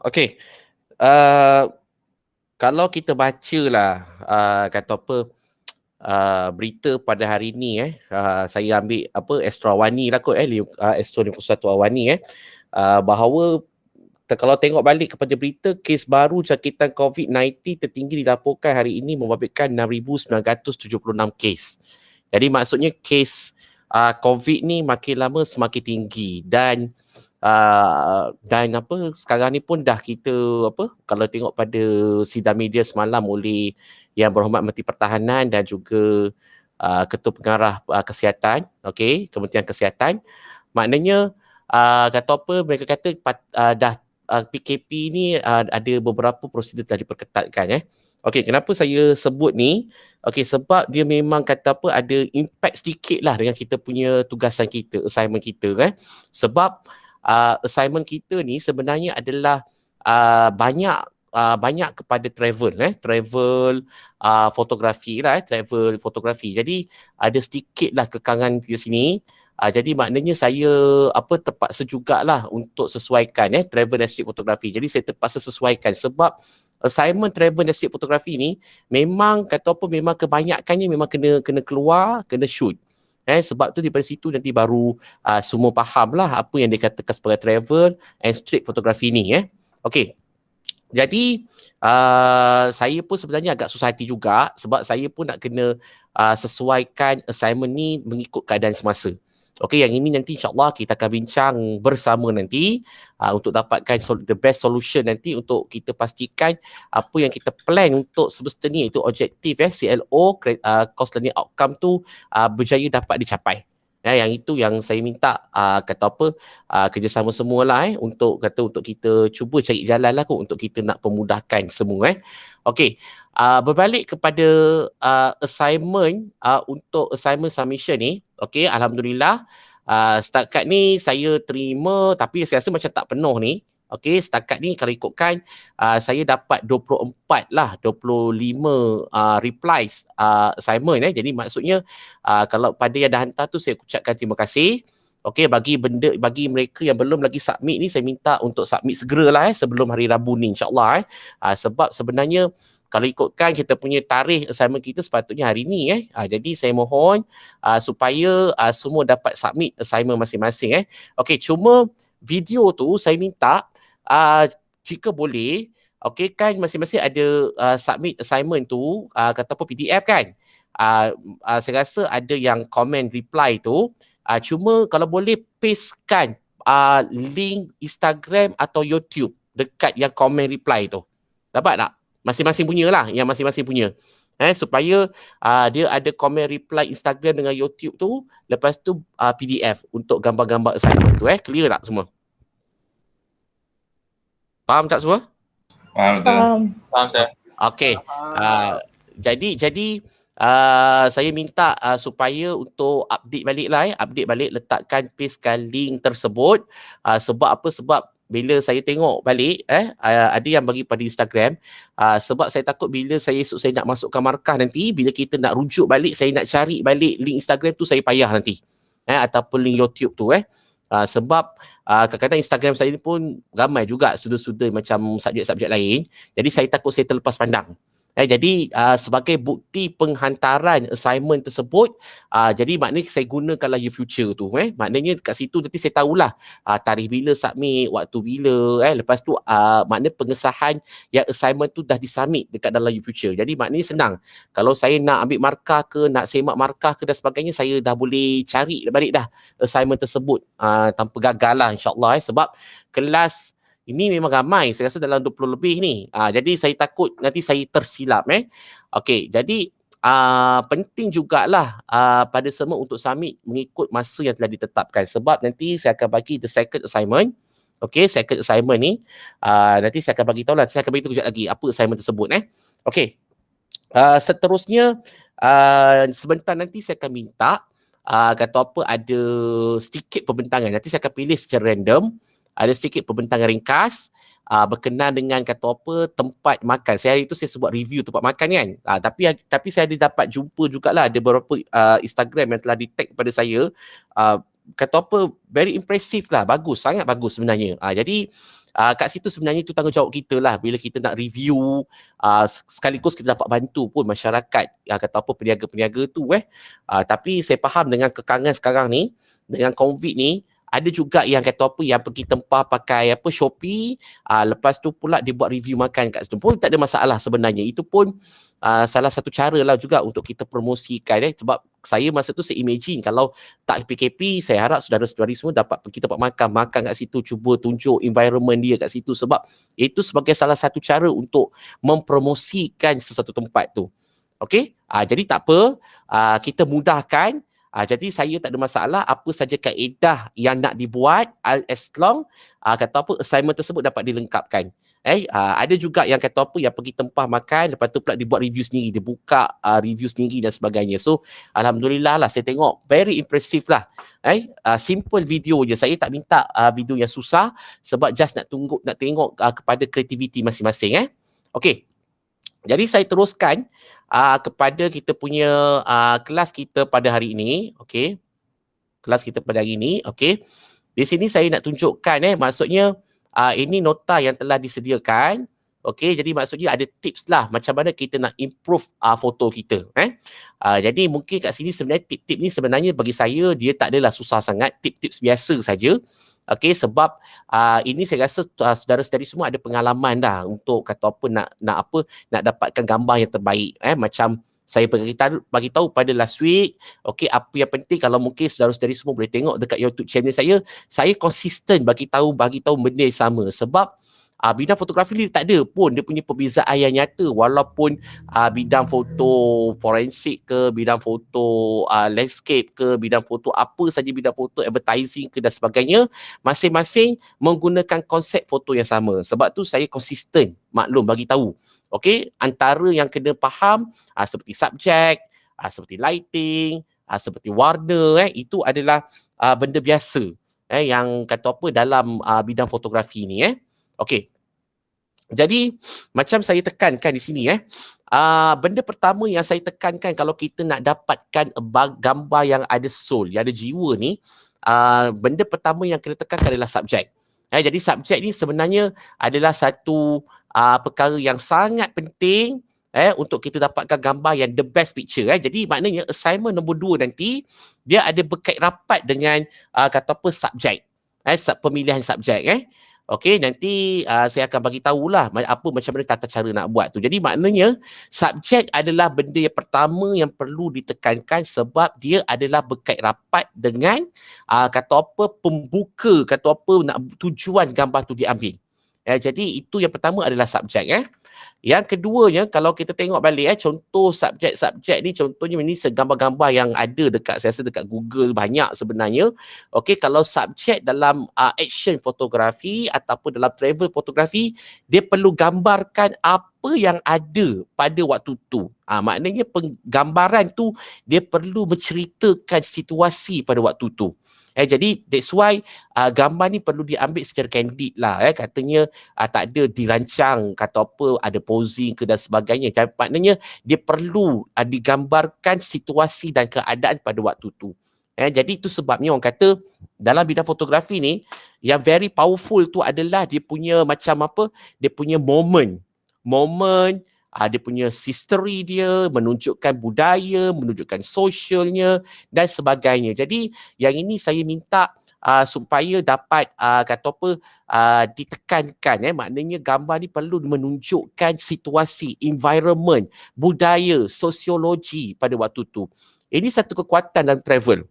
Okey. Uh, Kalau kita bacalah kata apa berita pada hari ni saya ambil apa Astro Awani lah kot Astro 51 Awani bahawa kalau tengok balik kepada berita, kes baru jangkitan COVID-19 tertinggi dilaporkan hari ini membabitkan 6,976 kes. Jadi maksudnya kes COVID ni makin lama semakin tinggi dan apa sekarang ni pun dah kita apa kalau tengok pada sidang media semalam oleh Yang Berhormat Menteri Pertahanan dan juga Ketua Pengarah Kesihatan, okey, Kementerian Kesihatan, maknanya kata apa mereka kata dah PKP ni ada beberapa prosedur telah diperketatkan. Okey, kenapa saya sebut ni? Okey, sebab dia memang kata apa ada impact sedikit lah dengan kita punya tugasan kita, assignment kita Sebab assignment kita ni sebenarnya adalah banyak kepada travel fotografi lah travel fotografi. Jadi ada sedikit lah kekangan di sini. Jadi maknanya saya terpaksa jugalah untuk sesuaikan travel dan street fotografi. Jadi saya terpaksa sesuaikan sebab assignment travel dan street fotografi ni memang kata apa memang kebanyakannya memang kena keluar, kena shoot. Sebab tu daripada situ nanti baru semua faham lah apa yang dikatakan sebagai travel and street photography ni. Okey. Jadi saya pun sebenarnya agak susah hati juga sebab saya pun nak kena sesuaikan assignment ni mengikut keadaan semasa. Okey, yang ini nanti insyaAllah kita akan bincang bersama nanti untuk dapatkan the best solution nanti untuk kita pastikan apa yang kita plan untuk semestinya itu objektif CLO, cost learning outcome tu berjaya dapat dicapai. Yang itu yang saya minta kata apa kerjasama semualah untuk kita cuba cari jalan lah untuk kita nak pemudahkan semua Okey, berbalik kepada assignment untuk assignment submission ni. Okey, alhamdulillah setakat ni saya terima tapi saya rasa macam tak penuh ni. Okey, setakat ni kalau ikutkan saya dapat 24 lah, 25 replies assignment Jadi maksudnya kalau pada yang dah hantar tu saya ucapkan terima kasih. Okey, bagi mereka yang belum lagi submit ni saya minta untuk submit segeralah sebelum hari Rabu ni insya-Allah sebab sebenarnya kalau ikutkan kita punya tarikh assignment kita sepatutnya hari ni jadi saya mohon supaya semua dapat submit assignment masing-masing Okey, cuma video tu saya minta jika boleh, okey kan masing-masing ada submit assignment tu kata apa PDF kan. Saya rasa ada yang comment reply tu cuma kalau boleh pastekan link Instagram atau YouTube dekat yang comment reply tu. Dapat tak? Masing-masing punya lah, yang masing-masing punya. Supaya dia ada comment reply Instagram dengan YouTube tu, lepas tu PDF untuk gambar-gambar assignment tu. Clear tak semua? Faham tak semua? Faham saya. Okey. Jadi saya minta supaya untuk update balik lah update balik, letakkan pastekan link tersebut sebab apa? Sebab bila saya tengok balik ada yang bagi pada Instagram sebab saya takut bila saya nak masukkan markah nanti, bila kita nak rujuk balik, saya nak cari balik link Instagram tu saya payah nanti ataupun link YouTube tu sebab kadang-kadang Instagram saya ni pun ramai juga student-student macam subjek-subjek lain, jadi saya takut saya terlepas pandang. Jadi sebagai bukti penghantaran assignment tersebut, jadi maknanya saya gunakanlah YouFuture tu. Maknanya kat situ nanti saya tahulah tarikh bila submit, waktu bila. Lepas tu maknanya pengesahan yang assignment tu dah disubmit dekat dalam YouFuture. Jadi maknanya senang. Kalau saya nak ambil markah ke, nak semak markah ke dan sebagainya, saya dah boleh cari balik dah assignment tersebut tanpa gagal lah insyaAllah. Sebab kelas ini memang ramai, saya rasa dalam 20 lebih ni. Jadi saya takut nanti saya tersilap. Okey, jadi penting jugalah pada semua untuk submit mengikut masa yang telah ditetapkan. Sebab nanti saya akan bagi the second assignment. Okey, second assignment ni nanti saya akan bagi tahu lah. Saya akan bagi tahu kejap lagi apa assignment tersebut. Okey, seterusnya sebentar nanti saya akan minta kata apa ada sedikit pembentangan. Nanti saya akan pilih secara random. Ada sedikit pembentangan ringkas berkenaan dengan kata apa tempat makan. Hari itu saya sebut review tempat makan kan. Tapi saya ada dapat jumpa jugalah ada beberapa Instagram yang telah di-tag kepada saya. Kata apa very impressive lah, bagus, sangat bagus sebenarnya. Jadi kat situ sebenarnya itu tanggungjawab kita lah bila kita nak review, sekaligus kita dapat bantu pun masyarakat kata apa peniaga-peniaga tu tapi saya faham dengan kekangan sekarang ni, dengan COVID ni, ada juga yang kata apa yang pergi tempah pakai apa Shopee, lepas tu pula dia buat review makan kat situ pun tak ada masalah sebenarnya. Itu pun salah satu cara lah juga untuk kita promosikan sebab saya masa tu saya imagine kalau tak PKP, saya harap saudara-saudari semua dapat pergi tempat makan kat situ, cuba tunjuk environment dia kat situ sebab itu sebagai salah satu cara untuk mempromosikan sesuatu tempat tu. Okey, jadi tak apa, kita mudahkan. Jadi saya tak ada masalah apa saja kaedah yang nak dibuat as long kata apa assignment tersebut dapat dilengkapkan. Ada juga yang kata apa yang pergi tempah makan lepas tu pula dibuat review sendiri, dia buka review sendiri dan sebagainya. So alhamdulillah lah saya tengok very impressive lah. Simple video je. Saya tak minta video yang susah sebab just nak tengok kepada kreativiti masing-masing. Okey. Jadi saya teruskan kepada kita punya kelas kita pada hari ini. Okey. Kelas kita pada hari ini. Okey. Di sini saya nak tunjukkan maksudnya ini nota yang telah disediakan. Okey, jadi maksudnya ada tips lah macam mana kita nak improve foto kita. Jadi mungkin kat sini sebenarnya tip-tip ni sebenarnya bagi saya dia tak adalah susah sangat, tips-tips biasa saja. Okey, sebab ini saya rasa saudara-saudari semua ada pengalaman dah untuk kata apa nak dapatkan gambar yang terbaik. Macam saya bagi tahu pada last week, okey, apa yang penting kalau mungkin saudara-saudari semua boleh tengok dekat YouTube channel saya konsisten bagi tahu benda yang sama sebab bidang fotografi ni tak ada pun dia punya perbezaan yang nyata walaupun bidang foto forensik ke, bidang foto landscape ke, bidang foto apa saja, bidang foto advertising ke dan sebagainya, masing-masing menggunakan konsep foto yang sama. Sebab tu saya konsisten maklum bagi tahu. Okey, antara yang kena faham seperti subjek, seperti lighting, seperti warna itu adalah benda biasa yang kata apa dalam bidang fotografi ni Okey. Jadi macam saya tekankan di sini benda pertama yang saya tekankan kalau kita nak dapatkan gambar yang ada soul, yang ada jiwa ni, benda pertama yang kena tekankan adalah subjek. Jadi subjek ni sebenarnya adalah satu perkara yang sangat penting untuk kita dapatkan gambar yang the best picture. Jadi maknanya assignment nombor 2 nanti dia ada berkait rapat dengan kata apa subjek. Pemilihan subjek okey, nanti saya akan bagi tahulah apa macam mana tata cara nak buat tu. Jadi maknanya subjek adalah benda yang pertama yang perlu ditekankan sebab dia adalah berkait rapat dengan kata apa pembuka, kata apa tujuan gambar tu diambil. Jadi itu yang pertama adalah subjek. Yang keduanya kalau kita tengok balik contoh subjek-subjek ni, contohnya ini gambar-gambar yang ada saya rasa dekat Google banyak sebenarnya. Okey, kalau subjek dalam action fotografi ataupun dalam travel fotografi, dia perlu gambarkan apa yang ada pada waktu tu. Maknanya penggambaran tu dia perlu menceritakan situasi pada waktu tu. Jadi that's why gambar ni perlu diambil secara candid lah. Katanya tak ada dirancang kata apa ada posing ke dan sebagainya. Maknanya dia perlu digambarkan situasi dan keadaan pada waktu tu. Jadi itu sebabnya orang kata dalam bidang fotografi ni yang very powerful tu adalah dia punya macam apa, dia punya moment, dia punya history dia, menunjukkan budaya, menunjukkan sosialnya dan sebagainya. Jadi yang ini saya minta supaya dapat kata apa ditekankan maknanya gambar ni perlu menunjukkan situasi, environment, budaya, sosiologi pada waktu tu. Ini satu kekuatan dalam travel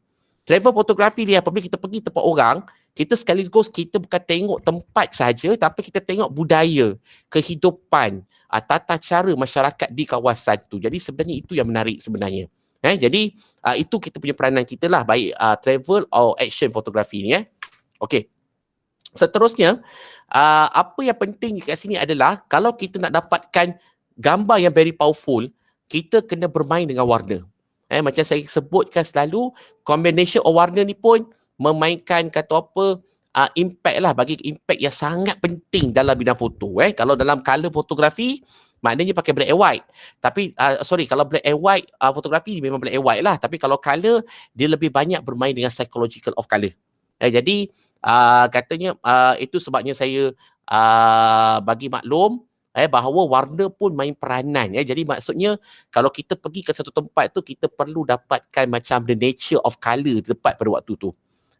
fotografi ni apabila kita pergi tempat orang, kita sekaligus kita bukan tengok tempat saja tapi kita tengok budaya, kehidupan, tata cara masyarakat di kawasan tu. Jadi sebenarnya itu yang menarik sebenarnya. Jadi itu kita punya peranan kita lah, baik travel or action fotografi ni. Okey. Seterusnya, apa yang penting kat sini adalah kalau kita nak dapatkan gambar yang very powerful, kita kena bermain dengan warna. Macam saya sebutkan selalu, combination of warna ni pun memainkan kata apa impact lah, bagi impact yang sangat penting dalam bidang foto. Kalau dalam color fotografi maknanya pakai black and white. Tapi kalau black and white fotografi memang black and white lah. Tapi kalau color dia lebih banyak bermain dengan psychological of color. Jadi katanya itu sebabnya saya bagi maklum bahawa warna pun main peranan. Jadi maksudnya kalau kita pergi ke satu tempat tu, kita perlu dapatkan macam the nature of colour tepat pada waktu tu.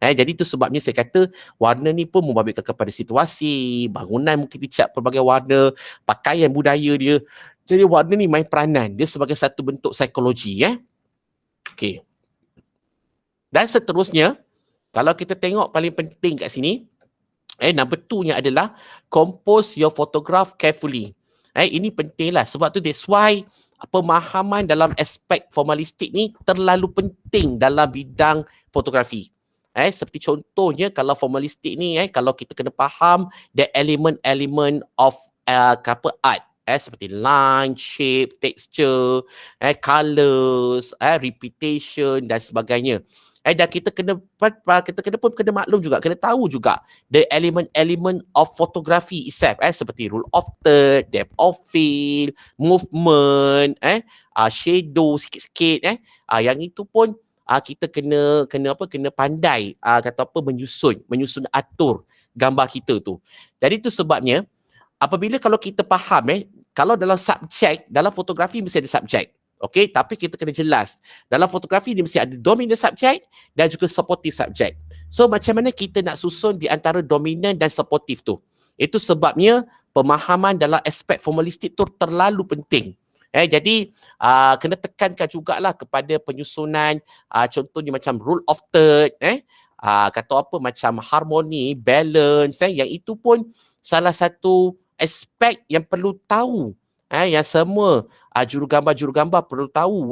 Jadi itu sebabnya saya kata warna ni pun membabitkan kepada situasi, bangunan mungkin dicat pelbagai warna, pakaian budaya dia. Jadi warna ni main peranan. Dia sebagai satu bentuk psikologi. Okey. Dan seterusnya, kalau kita tengok paling penting kat sini, number 2-nya adalah compose your photograph carefully. Ini penting lah. Sebab tu that's why pemahaman dalam aspek formalistik ni terlalu penting dalam bidang fotografi. Seperti contohnya kalau formalistik ni, kalau kita kena faham the element of art, seperti line, shape, texture, colours, repetition dan sebagainya. Dan kita kena maklum juga, kena tahu juga the element of photography itself, seperti rule of third, depth of field, movement, shadow sikit-sikit, yang itu pun kita kena pandai menyusun atur gambar kita tu. Jadi itu sebabnya apabila kalau kita faham kalau dalam subjek, dalam fotografi mesti ada subjek. Okey, tapi kita kena jelas. Dalam fotografi dia mesti ada dominant subjek dan juga supportive subjek. So macam mana kita nak susun di antara dominant dan supportive tu? Itu sebabnya pemahaman dalam aspek formalistik tu terlalu penting. Jadi kena tekankan jugalah kepada penyusunan, contohnya macam rule of third, kata apa macam harmoni, balance, yang itu pun salah satu aspek yang perlu tahu. Yang semua jurugambar perlu tahu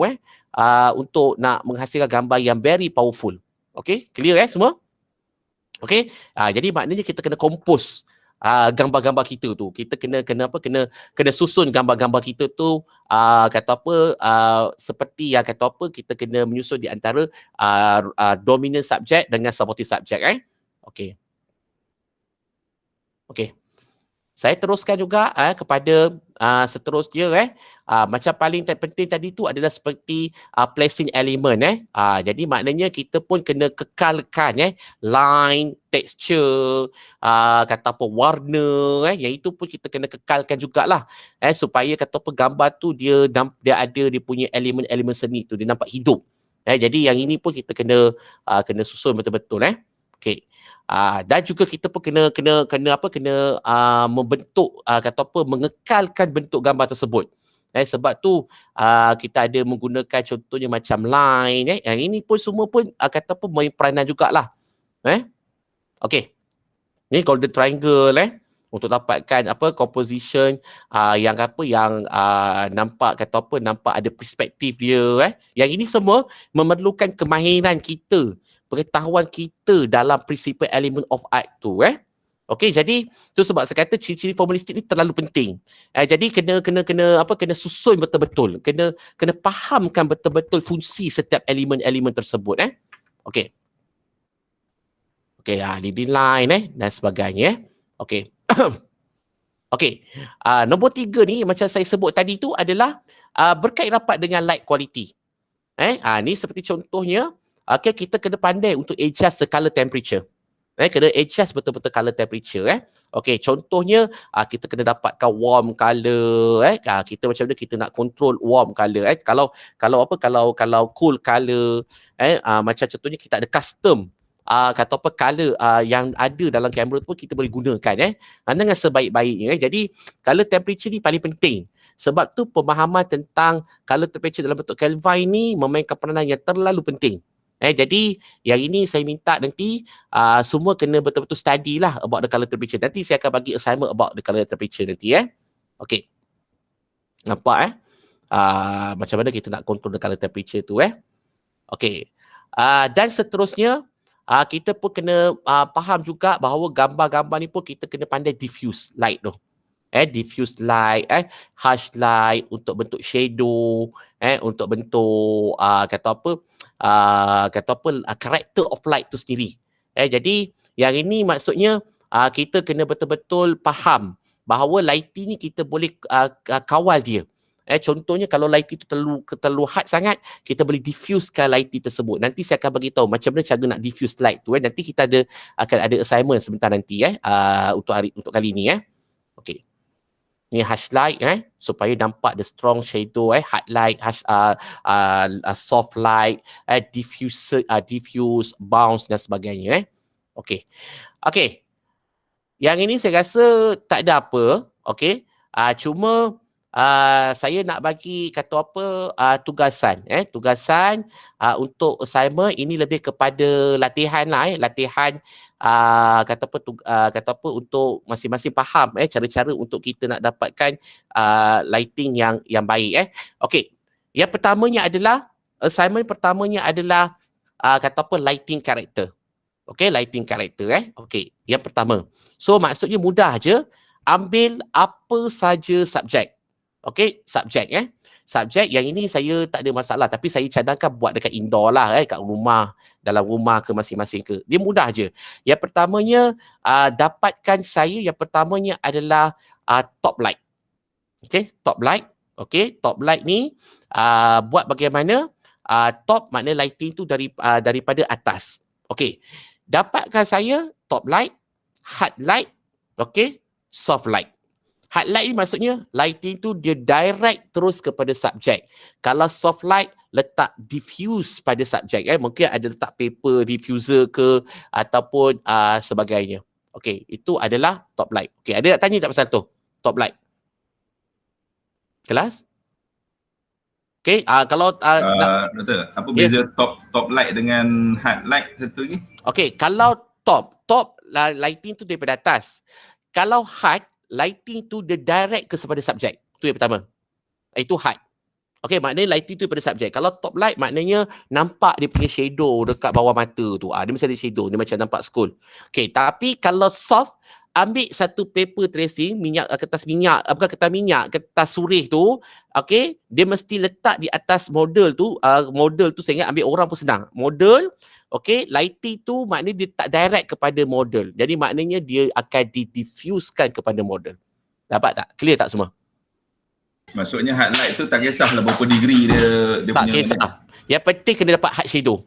untuk nak menghasilkan gambar yang very powerful. Okay, clear semua? Okay, jadi maknanya kita kena compose gambar-gambar kita tu. Kita kena susun gambar-gambar kita tu seperti yang kita kena menyusun di antara dominant subject dengan supportive subject. Okay. Okay. Saya teruskan juga kepada seterusnya macam paling penting tadi tu adalah seperti placing element. Jadi maknanya kita pun kena kekalkan line, texture, warna, yang itu pun kita kena kekalkan jugalah supaya gambar tu dia ada dia punya elemen-elemen seni tu, dia nampak hidup. Jadi yang ini pun kita kena susun betul-betul. Okey. Dan juga kita pun kena membentuk mengekalkan bentuk gambar tersebut. Sebab tu kita ada menggunakan contohnya macam line, yang ini pun semua pun main peranan jugalah. Okey. Ni golden triangle untuk dapatkan composition yang nampak nampak ada perspektif dia. Yang ini semua memerlukan kemahiran kita, pengetahuan kita dalam prinsipal element of art tu. Okey, jadi tu sebab saya kata ciri-ciri formalistik ni terlalu penting. Jadi kena susun betul-betul, kena fahamkan betul-betul fungsi setiap elemen-elemen tersebut. Okey. Okey, leading line dan sebagainya. Okey. Okey. Nombor 3 ni macam saya sebut tadi tu adalah berkait rapat dengan light quality. Ni seperti contohnya, kita kena pandai untuk adjust the color temperature. Kena adjust betul-betul color temperature. Okey, contohnya kita kena dapatkan warm color. Kita macam mana kita nak control warm color. Kalau cool color, macam contohnya kita ada custom color yang ada dalam kamera tu kita boleh gunakan dengan sebaik-baiknya. Jadi color temperature ni paling penting. Sebab tu pemahaman tentang color temperature dalam bentuk Kelvin ni memainkan peranan yang terlalu penting. Jadi yang ini saya minta nanti semua kena betul-betul study lah about the color temperature. Nanti saya akan bagi assignment about the color temperature nanti. Okay. Nampak macam mana kita nak control the color temperature tu. Okay. Dan seterusnya kita pun kena faham juga bahawa gambar-gambar ni pun kita kena pandai diffuse light tu. Diffuse light, harsh light untuk bentuk shadow, untuk bentuk character of light tu sendiri. Jadi yang ini maksudnya kita kena betul-betul faham bahawa lighting ni kita boleh kawal dia. Contohnya kalau lighting tu terlalu hard sangat, kita boleh diffusekan lighting tersebut. Nanti saya akan bagi tahu macam mana cara nak diffuse light tu. Nanti kita akan ada assignment sebentar nanti untuk kali ni. Okey. Ni harsh light supaya nampak the strong shadow, hard light, soft light, diffuse, bounce dan sebagainya. Okey. Okey. Yang ini saya rasa tak ada apa, okey. Cuma saya nak bagi kata apa tugasan untuk assignment ini lebih kepada latihan lah, latihan kata apa untuk masing-masing faham cara-cara untuk kita nak dapatkan lighting yang baik. Okey. Yang pertamanya adalah assignment pertamanya adalah kata apa lighting character. Okey, lighting character Okey, yang pertama. So maksudnya mudah je, ambil apa saja subjek. Okey, subjek Subjek yang ini saya tak ada masalah, tapi saya cadangkan buat dekat indoor lah kat rumah, dalam rumah ke masing-masing ke. Dia mudah je. Yang pertamanya yang pertamanya adalah top light. Okey, top light. Okey, top light ni buat bagaimana top makna lighting tu daripada atas. Okey. Dapatkan saya top light, hard light, okey, soft light. Hard light ni maksudnya lighting tu dia direct terus kepada subjek. Kalau soft light letak diffuse pada subjek. Mungkin ada letak paper diffuser ke ataupun sebagainya. Okey, itu adalah top light. Okey, ada nak tanya tak pasal tu? Top light. Kelas? Okey, kalau Doktor, apa beza top light dengan hard light satu lagi? Okey, kalau top lighting tu daripada atas. Kalau hard, lighting tu dia direct kepada subjek. Tu yang pertama. Itu hard. Okey, maknanya lighting tu daripada subjek. Kalau top light maknanya nampak dia punya shadow dekat bawah mata tu. Dia mesti ada shadow, dia macam nampak school. Okey, tapi kalau soft, ambil satu paper tracing, kertas kertas surih tu, okey, dia mesti letak di atas model tu. Model tu saya ingat ambil orang pun senang. Model, okey, lighting tu maknanya dia tak direct kepada model. Jadi maknanya dia akan didiffusekan kepada model. Dapat tak? Clear tak semua? Maksudnya hard light tu tak kisahlah berapa degree dia tak punya. Kisah. Yang penting kena dapat hard shadow.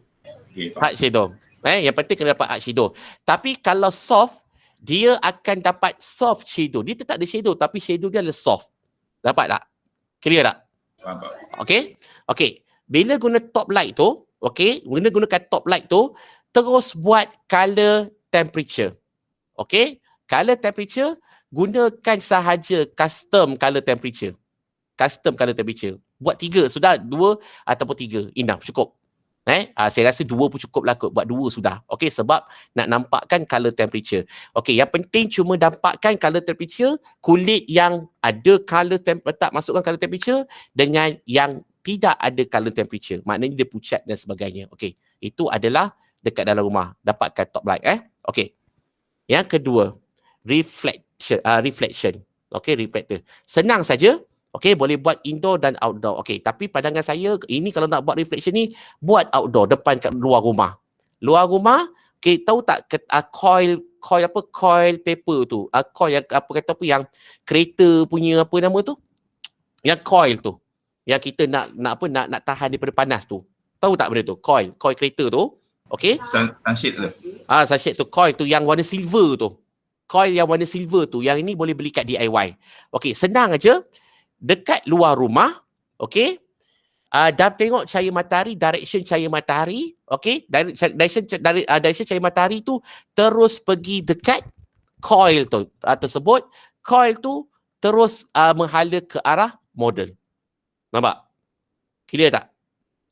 Okay, hard shadow. Yang penting kena dapat hard shadow. Tapi kalau soft, dia akan dapat soft shadow. Dia tetap ada shadow tapi shadow dia adalah soft. Dapat tak? Clear tak? Faham. Okey. Okey. Bila guna top light tu, okey, gunakan top light tu, terus buat color temperature. Okey? Color temperature, gunakan sahaja custom color temperature. Custom color temperature. Buat 3 sudah, 2 ataupun 3 enough, cukup. Saya rasa 2 pun cukup lah kot. Buat 2 sudah. Okey, sebab nak nampakkan color temperature. Okey, yang penting cuma dapatkan color temperature kulit yang ada color temperature, masukkan color temperature dengan yang tidak ada color temperature. Maknanya dia pucat dan sebagainya. Okey, itu adalah dekat dalam rumah. Dapatkan top light. Okey. Yang kedua, reflection. Okey, reflector. Senang saja. Okey, boleh buat indoor dan outdoor. Okey, tapi pandangan saya, ini kalau nak buat reflection ni, buat outdoor, depan kat luar rumah. Luar rumah, okey, tahu tak coil paper tu? Coil yang yang kereta punya apa nama tu? Yang coil tu. Yang kita nak tahan daripada panas tu. Tahu tak benda tu? Coil kereta tu. Okey? Sunshade tu. Sunshade tu, coil tu yang warna silver tu. Coil yang warna silver tu, yang ini boleh beli kat DIY. Okey, senang aja. Dekat luar rumah, okey, dah tengok cahaya matahari, direction cahaya matahari, okey, direction cahaya matahari tu terus pergi dekat coil tu tersebut, coil tu terus menghala ke arah model. Nampak? Clear tak?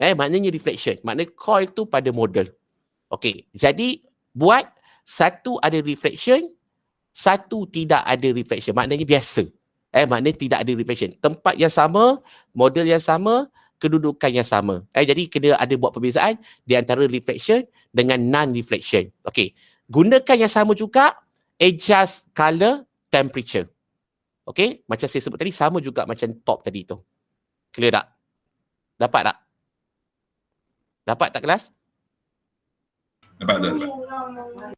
Maknanya reflection, maknanya coil tu pada model. Okey, jadi buat satu ada reflection, satu tidak ada reflection, maknanya biasa. Maknanya tidak ada reflection. Tempat yang sama, model yang sama, kedudukan yang sama. Jadi kena ada buat perbezaan di antara reflection dengan non-reflection. Okey. Gunakan yang sama juga, adjust color temperature. Okey. Macam saya sebut tadi, sama juga macam top tadi tu. Clear tak? Dapat tak? Dapat tak kelas? Dapat.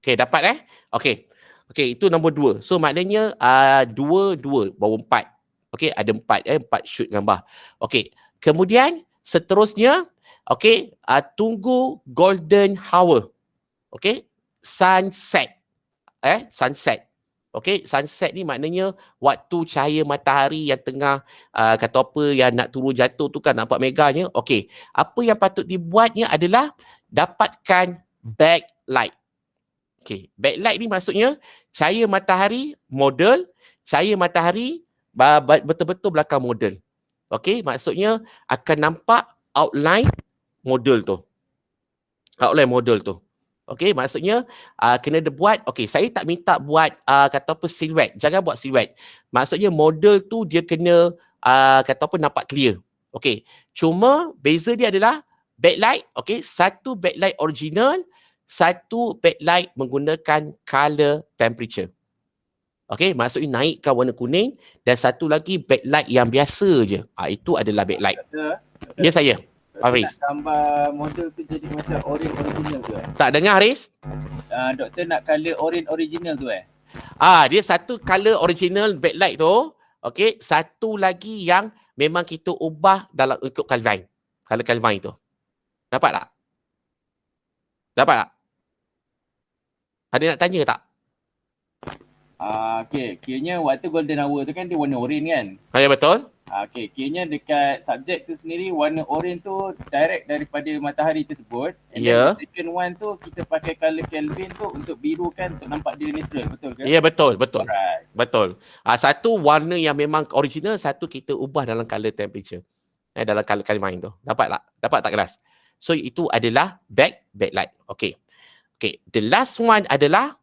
Okey, dapat Okey. Okey, itu nombor 2. So maknanya 2, baru 4. Okey, ada 4 shoot gambar. Okey, kemudian seterusnya okey, tunggu golden hour. Okey, sunset. Sunset. Okey, sunset ni maknanya waktu cahaya matahari yang tengah kata apa yang nak turun jatuh tu kan, nampak meganya. Okey, apa yang patut dibuatnya adalah dapatkan backlight. Okey, backlight ni maksudnya cahaya matahari model, cahaya matahari betul-betul belakang model. Okey, maksudnya akan nampak outline model tu. Outline model tu. Okey, maksudnya kena buat, okey, saya tak minta buat kata apa siluet. Jangan buat siluet. Maksudnya model tu dia kena kata apa nampak clear. Okey, cuma beza dia adalah backlight, okey, satu backlight original, satu backlight menggunakan color temperature. Okey, maksudnya naikkan warna kuning dan satu lagi backlight yang biasa je. Itu adalah backlight. Ya saya. Haris. Gambar model tu jadi macam orange original tu Tak dengar Haris? Doktor nak color orange original tu dia satu color original backlight tu. Okey, satu lagi yang memang kita ubah dalam ikut Calvin. Color Calvin tu. Dapat tak? Dapat tak? Ada nak tanya tak? Okay, kiranya waktu golden hour tu kan dia warna orange kan? Ya betul. Okay, kiranya dekat subjek tu sendiri warna orange tu direct daripada matahari tersebut. And then the second one tu kita pakai color Kelvin tu untuk biru kan, untuk nampak dia neutral, betul ke? Ya betul, betul. Alright. Betul. Satu warna yang memang original, satu kita ubah dalam color temperature. Dalam color Calvin tu. Dapat tak? Dapat tak kelas? So itu adalah backlight. Okay. Okay. The last one adalah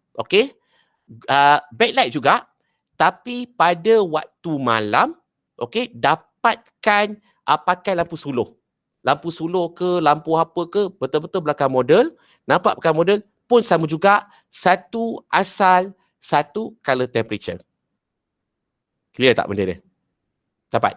backlight juga, tapi pada waktu malam, okey, dapatkan pakai lampu suluh. Lampu suluh ke, lampu apa ke, betul-betul belakang model, nampak belakang model pun sama juga, satu asal, satu color temperature. Clear tak benda dia? Dapat?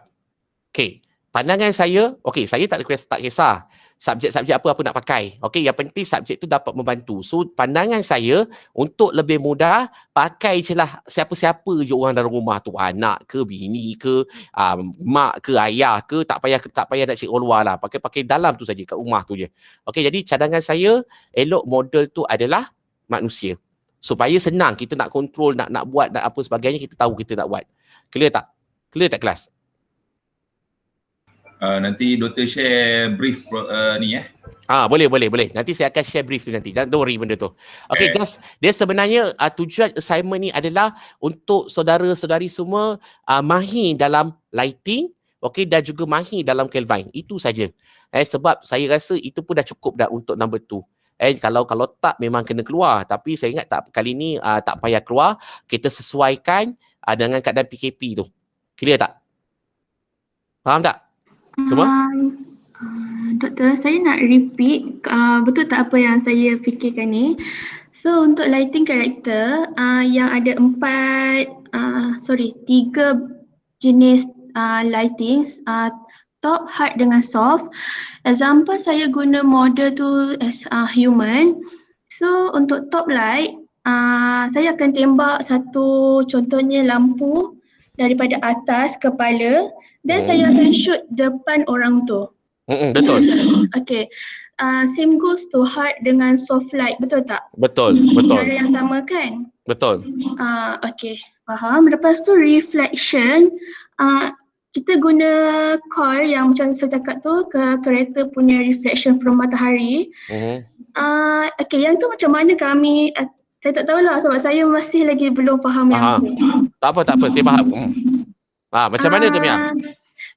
Okey, pandangan saya, okey, saya tak kisah subjek-subjek apa nak pakai. Okey, yang penting subjek tu dapat membantu. So, pandangan saya untuk lebih mudah, pakai je lah siapa-siapa je orang dalam rumah tu. Anak ke, bini ke, mak ke, ayah ke, tak payah nak cek orang luar lah. Pakai dalam tu saja, kat rumah tu je. Okey, jadi cadangan saya, elok model tu adalah manusia. Supaya senang kita nak kontrol, nak buat, nak apa sebagainya, kita tahu kita nak buat. Clear tak? Clear tak kelas? Nanti doktor share brief ni Boleh. Nanti saya akan share brief tu nanti. Don't worry benda tu. Okay, guys. Dia sebenarnya tujuan assignment ni adalah untuk saudara-saudari semua mahir dalam lighting, okay, dan juga mahir dalam Kelvin. Itu saja. Sebab saya rasa itu pun dah cukup dah untuk number 2. Kalau tak memang kena keluar. Tapi saya ingat tak, kali ni tak payah keluar. Kita sesuaikan dengan keadaan PKP tu. Clear tak? Faham tak? Semua? Doktor, saya nak repeat betul tak apa yang saya fikirkan ni. So untuk lighting karakter yang ada 3 jenis lighting, top, hard dengan soft. Example saya guna model tu as human. So untuk top light, saya akan tembak satu contohnya lampu daripada atas kepala dan saya akan shoot depan orang tu. Betul. Okay. Same goes to hard dengan soft light, betul tak? Betul. Cara yang sama kan? Betul. Okay, faham. Lepas tu reflection, kita guna coil yang macam saya cakap tu, kereta punya reflection from matahari. Okay, yang tu macam mana kami, saya tak tahulah sebab saya masih lagi belum faham yang tu. Tak apa, saya faham. Macam mana tu Mia?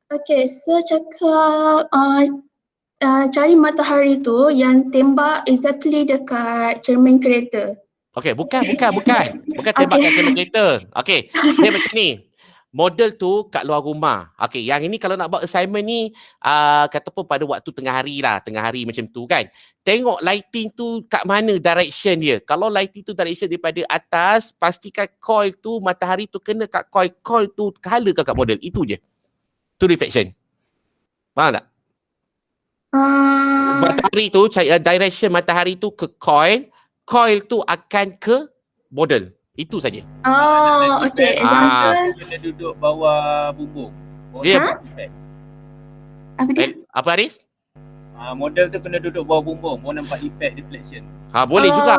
Okay, so cakap cari matahari tu yang tembak exactly dekat cermin kereta. Okay, bukan tembak kat cermin kereta. Okay, dia macam ni. Model tu kat luar rumah. Okay, yang ini kalau nak buat assignment ni, kata pun pada waktu tengah hari macam tu kan. Tengok lighting tu kat mana direction dia. Kalau lighting tu direction daripada atas, pastikan coil tu, matahari tu kena kat coil tu, color kat model. Itu je. Tu reflection. Faham tak? Matahari tu, direction matahari tu ke coil tu akan ke model. Itu saja. Oh, okay. Example. Kena duduk bawah bumbung. Ya. Apa dia? Apa Haris? Model tu kena duduk bawah bumbung. Mau nampak effect reflection. Boleh juga.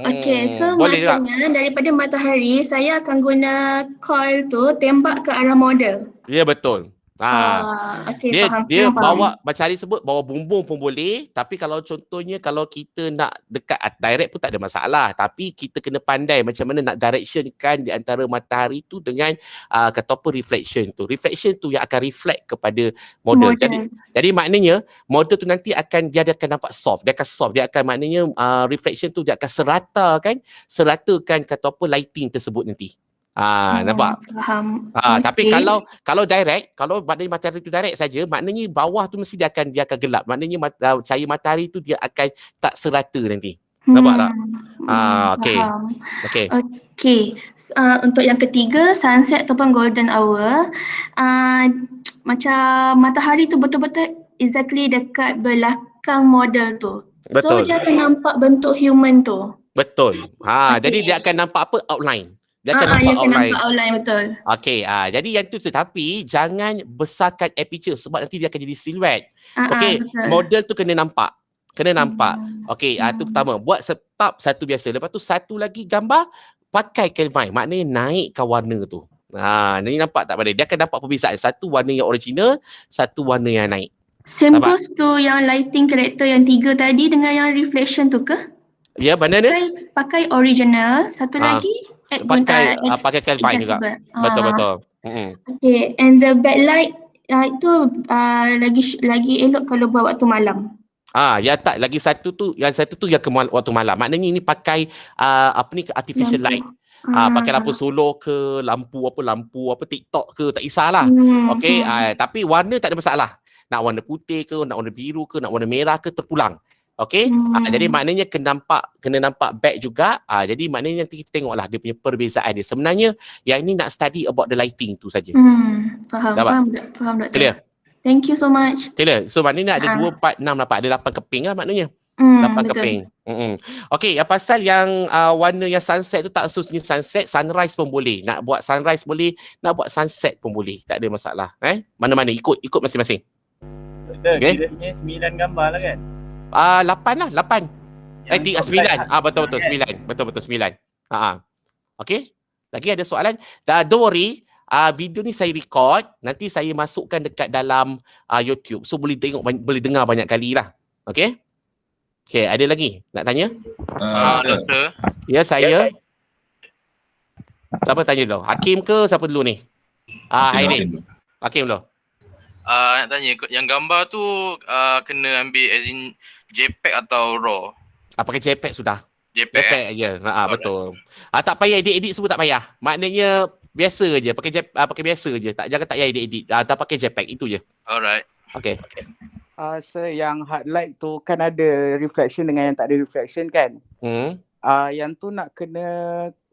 Okay, so boleh juga. maksudnya daripada matahari, saya akan guna coil tu tembak ke arah model. Ya, betul. Okay, Dia faham. dia Sekarang bawa faham. macam Haris sebut, bawa bumbung pun boleh, tapi kalau contohnya kalau kita nak dekat direct pun tak ada masalah, tapi kita kena pandai macam mana nak directionkan di antara matahari tu dengan kata apa reflection tu. Reflection tu yang akan reflect kepada model. Jadi maknanya model tu nanti dia akan nampak soft. Dia akan maknanya reflection tu dia akan seratakan kata apa lighting tersebut nanti. Nampak? Faham. Tapi kalau direct, kalau maknanya matahari tu direct saja, maknanya bawah tu mesti dia akan gelap. Maknanya cahaya matahari tu dia akan tak serata nanti. Nampak tak? Okey. Okey. Okey. Untuk yang ketiga, sunset ataupun golden hour. Macam matahari tu betul-betul exactly dekat belakang model tu. Betul. So dia akan nampak bentuk human tu. Betul. Jadi dia akan nampak apa? Outline. Dia akan nampak outline, betul. Okey, jadi yang tu tetapi jangan besarkan aperture sebab nanti dia akan jadi siluet. Okey, model tu kena nampak. Okey, tu pertama. Buat setup satu biasa. Lepas tu satu lagi gambar pakai Kelvin. Maknanya naikkan warna tu. Ni nampak tak pada? Dia akan nampak perbezaan. Satu warna yang original, satu warna yang naik. Same goes tu yang lighting karakter yang 3 tadi dengan yang reflection tu ke? Ya, mana dia? Pakai original, satu lagi pakai Kelvin juga. Betul. Okay, and the backlight itu lagi elok kalau buat waktu malam. Ya tak, yang satu tu yang waktu malam. Maknanya ini pakai artificial light. Pakai lampu solar ke, lampu apa TikTok ke, tak kisahlah. Okey, tapi warna tak ada masalah. Nak warna putih ke, nak warna biru ke, nak warna merah ke, terpulang. Okey, jadi maknanya kena nampak back juga. Jadi maknanya nanti kita tengoklah dia punya perbezaan dia. Sebenarnya yang ini nak study about the lighting tu saja. Faham Doktor. Clear? Thank you so much. Clear. So maknanya ada 2, 4, 6 dapat. Ada 8 keping lah maknanya. 8 keping. Okey, yang pasal yang warna yang sunset tu tak khususnya sunset, sunrise pun boleh. Nak buat sunrise boleh, nak buat sunset pun boleh. Tak ada masalah. Mana-mana ikut masing-masing. Doktor, kiranya 9 gambar lah kan? 8 lah, 8. 9. Betul 9. Betul 9. Okey. Lagi ada soalan? Don't worry. Video ni saya record, nanti saya masukkan dekat dalam YouTube. So boleh tengok, boleh dengar banyak kali lah. Okey? Okey, ada lagi nak tanya? Doktor. Ya, saya. Siapa tanya dulu? Hakim ke siapa dulu ni? Haris. Hakim dulu. Nak tanya, yang gambar tu kena ambil as in JPEG atau RAW? Pakai JPEG sudah. JPEG je. Betul. Tak payah edit semua, tak payah. Maknanya biasa je, pakai biasa je. Jangan tak payah edit. Tak pakai JPEG, itu je. Alright. Okey. Yang hard light tu kan ada reflection dengan yang tak ada reflection kan? Yang tu nak kena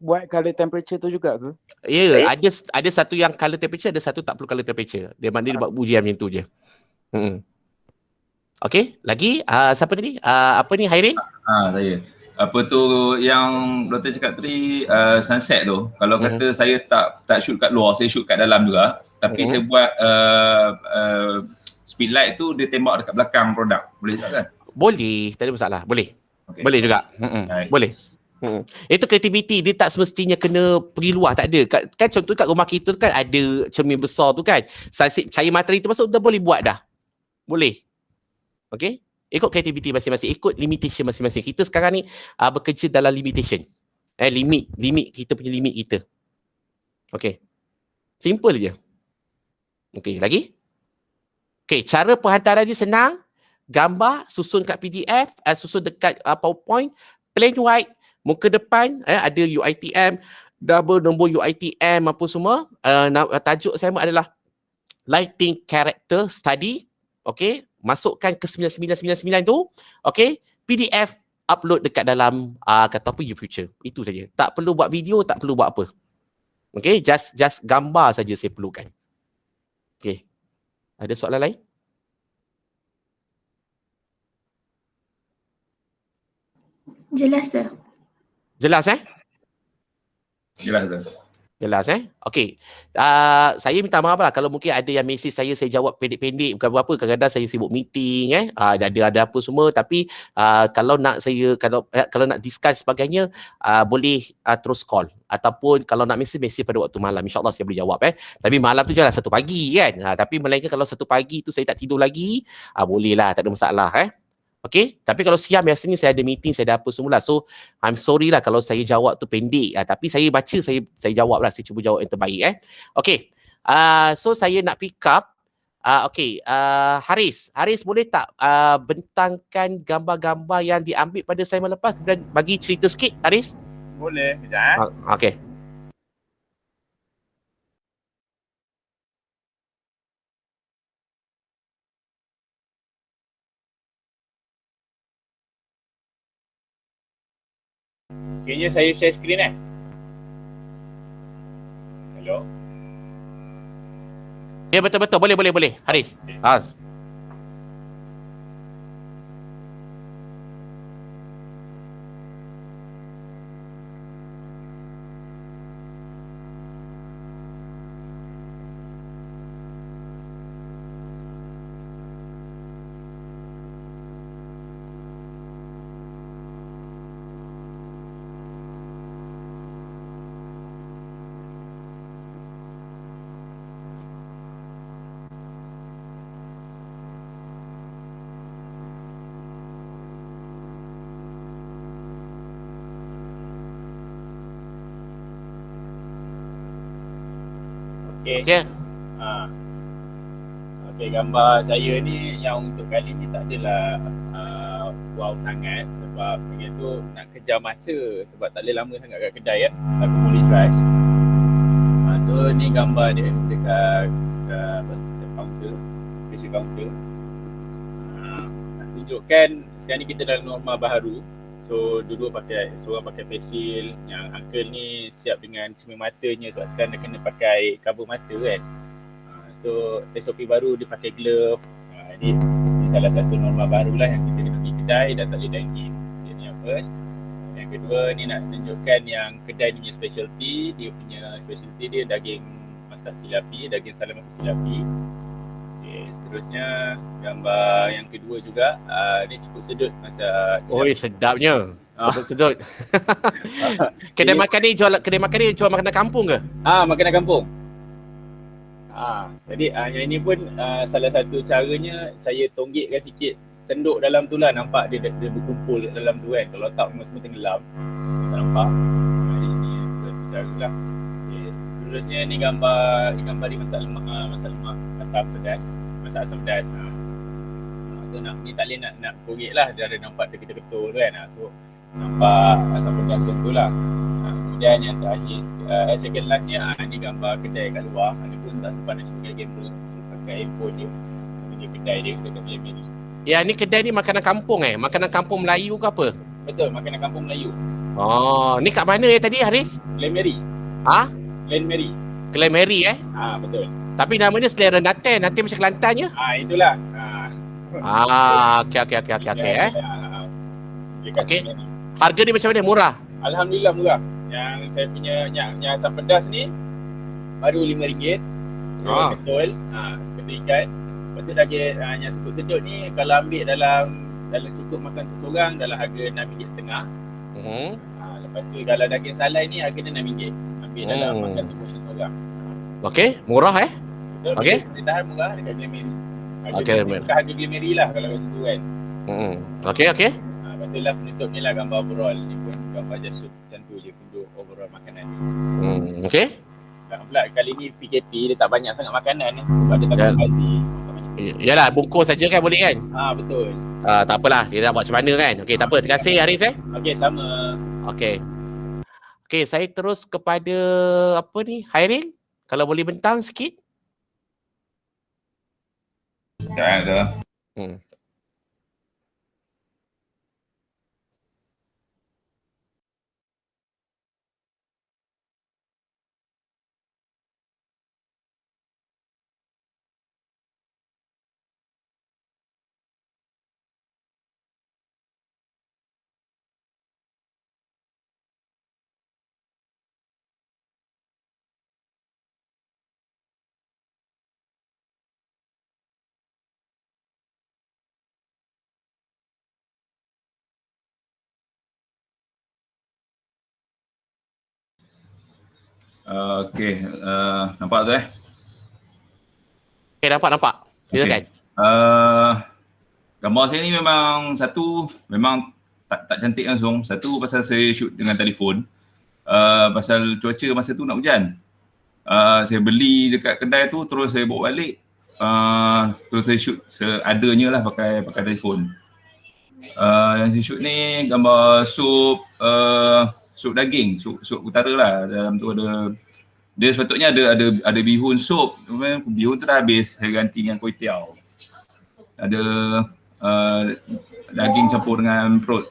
buat color temperature tu juga ke? Ya, ada satu yang color temperature, ada satu tak perlu color temperature. Dia maknanya dia buat ujian macam tu je. Okey, lagi siapa tadi? Apa ni, Hairi? Saya. Apa tu yang doktor cakap tadi, sunset tu. Kalau kata saya tak shoot kat luar, saya shoot kat dalam juga. Tapi saya buat speedlight tu dia tembak dekat belakang produk. Boleh tak kan? Boleh, tak ada masalah. Boleh. Okay. Boleh juga. Boleh. Itu kreativiti, dia tak semestinya kena pergi luar, tak ada. Kan contoh kat rumah kita kan ada cermin besar tu kan. Cahaya matahari tu masuk, dah boleh buat dah. Boleh. Okay? Ikut kreativiti masing-masing, ikut limitation masing-masing. Kita sekarang ni bekerja dalam limitation. Limit kita punya limit kita. Okay. Simple je. Okay, lagi? Okay, cara penghantaran dia senang. Gambar, susun kat PDF, susun dekat PowerPoint, plain white, muka depan, ada UiTM, double nombor UiTM apa semua. Tajuk saya adalah Lighting Character Study. Okay, masukkan ke 9999 tu. Okay, PDF upload dekat dalam kata apa YouFuture. Itu saja. Tak perlu buat video, tak perlu buat apa. Okay, just gambar saja saya perlukan. Okay, ada soalan lain? Jelas, sir. Jelas Jelas tu. Jelas Okey. Saya minta maaf lah kalau mungkin ada yang mesej saya jawab pendek-pendek, bukan apa-apa, kadang-kadang saya sibuk meeting ada apa semua, tapi kalau nak kalau nak discuss sebagainya boleh terus call, ataupun kalau nak mesej pada waktu malam, insya-Allah saya boleh jawab Tapi malam tu janganlah 1 pagi kan. Tapi melainkan kalau 1 pagi tu saya tak tidur lagi, boleh lah, tak ada masalah Okey, tapi kalau siang biasanya saya ada meeting, saya ada apa semula. So, I'm sorry lah kalau saya jawab tu pendek. Tapi saya baca, saya jawab lah. Saya cuba jawab yang terbaik Okey, so saya nak pick up. Okey, Haris. Haris boleh tak bentangkan gambar-gambar yang diambil pada saya lepas dan bagi cerita sikit, Haris? Boleh, kejap Okey. Kayaknya saya share screen Hello? Ya, betul-betul. Boleh. Haris. Okey. Okey. Okey, gambar saya ni yang untuk kali ni tak adalah wow sangat, sebab bagi tu nak kejar masa, sebab tak boleh lama sangat kat kedai so aku boleh rush. So ni gambar dia dekat counter, cashier counter. Nak tunjukkan sekarang ni kita dalam norma baharu. So dulu seorang pakai face shield, yang uncle ni siap dengan cermin matanya sebab sekarang dia kena pakai cover mata kan. So SOP baru dia pakai glove. Ini salah satu norma barulah yang kita kena pergi kedai dan tak boleh dine in. Ini yang first. Yang kedua ni nak tunjukkan yang kedai ni punya specialty. Dia punya specialty dia daging masak cilapi, daging salam masak cilapi. Okay, seterusnya gambar yang kedua juga, ni seput sedut masak cilapi. Oi, sedapnya. Sedut. Kedai makan ni jual makanan kampung ke? Makanan kampung. Jadi yang ini pun salah satu caranya saya tonggikkan sikit senduk dalam tu lah, nampak dia berkumpul dalam tu kan. Kalau tak memang semua tenggelam, tak nampak. Ini satu cara lah. Okay. Seterusnya ni gambar dia masak lemak, asam pedas. Tu ni tak boleh nak korek lah, dia ada nampak terketul-ketul kan. So nampak asam pedas tu lah. Kemudian yang terakhir, second lastnya ni gambar kedai kat luar. Dia pun tak sempat nak pakai kamera, pakai handphone dia. Dia kedai dia dekat Melayu. Ya, ni kedai ni makanan kampung Makanan kampung Melayu ke apa? Betul, makanan kampung Melayu. Oh, ni kat mana tadi Haris? Glen Mary. Glen Mary. Glen Mary Betul. Tapi namanya selera Natal macam Kelantannya. Itulah. Okey. Okey. Harga ni macam mana? Murah? Alhamdulillah murah. Yang saya punya yang asam pedas ni baru RM5. So betul. Seperti ikan. Lepas tu daging yang seput sedut ni kalau ambil dalam cukup makan untuk seorang dalam harga RM6.5. Lepas tu kalau daging salai ni harga dia RM6. Ambil dalam makan untuk portion seorang. Okey, murah Betul. Okey. Dia tahan murah dekat Glen Mary. Harga Glen Mary lah kalau kat situ kan. Okey. Betul lah penutup ni lah gambar overall. Ni pun gambar just macam tu je untuk overall makanan ni. Okey. Pula kali ni PKP dia tak banyak sangat makanan sebab dia tak kasi. Yalah, bungkus saja kan boleh kan? Betul. Tak apalah, kita nak buat macam mana kan. Okey, tak apa. Terima kasih Haris Okey, sama. Okey, saya terus kepada apa ni? Hairil, kalau boleh bentang sikit. Tak ada. Okey, nampak tu Okay, nampak. Silakan. Gambar saya ni memang memang tak cantik langsung. Satu, pasal saya shoot dengan telefon. Pasal cuaca masa tu nak hujan. Saya beli dekat kedai tu, terus saya bawa balik. Terus saya shoot seadanya lah pakai telefon. Yang saya shoot ni gambar sup daging, sup utara lah. Dalam tu dia sepatutnya ada bihun sup. Bihun tu dah habis, saya ganti dengan kuih tiaw. Ada daging campur dengan perut.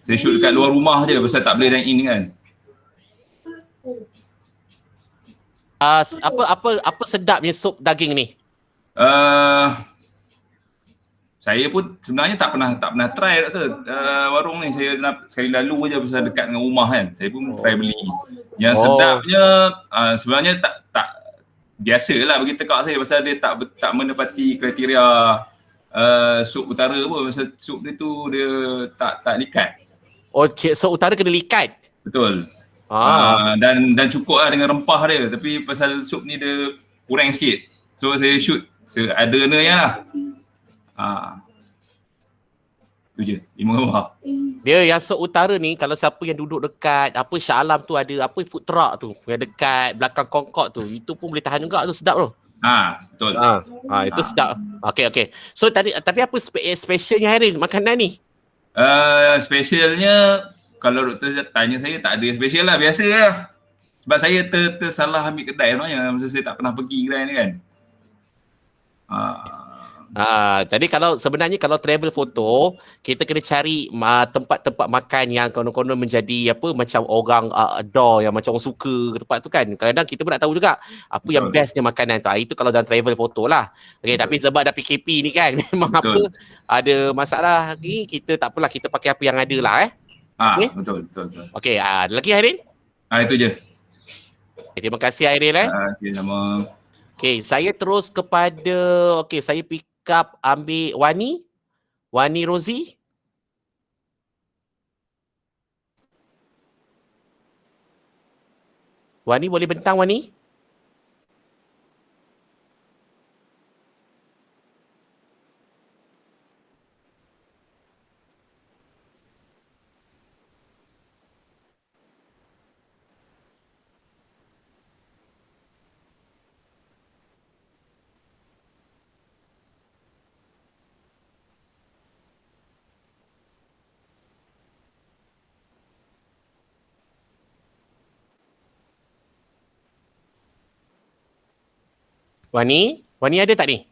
Saya shoot dekat luar rumah je pasal tak boleh dine in kan. Apa sedapnya sup daging ni? Saya pun sebenarnya tak pernah try Doktor. Warung ni saya sekali lalu je pasal dekat dengan rumah kan. Saya pun try beli. Yang sedapnya sebenarnya tak biasalah bagi tekak saya pasal dia tak menepati kriteria sup utara pun. Pasal sup dia tu dia tak likat. Oh, sup utara kena likat. Betul. Dan cukup lah dengan rempah dia. Tapi pasal sup ni dia kurang sikit. So saya shoot seadanya lah. Tu je, 5 gambar. Dia yang sup utara ni, kalau siapa yang duduk dekat Shah Alam tu, ada food truck tu yang dekat belakang Concord tu, itu pun boleh tahan juga tu, sedap tu. Betul. Itu sedap. Okay. So tapi apa specialnya Hairil makanan ni? Specialnya kalau doktor tanya saya, tak ada yang special lah, biasa lah. Sebab saya tersalah ambil kedai sebenarnya, masa saya tak pernah pergi kedai ni kan. Jadi sebenarnya kalau travel foto, kita kena cari tempat-tempat makan yang konon-konon menjadi macam orang adore, yang macam orang suka tempat tu kan. Kadang-kadang kita pun nak tahu juga apa yang bestnya makanan tu. Itu kalau dalam travel foto lah. Okay, tapi sebab dah PKP ni kan, memang ada masalah ni, kita tak apalah, kita pakai apa yang ada lah okay? Betul. Okay, ada lagi Hairil? Itu je. Okay, terima kasih Hairil. Okay, sama. Okay, saya terus kepada, saya pick up ambil Wani Rozi. Wani boleh bentang Wani? Wani ada tak ni?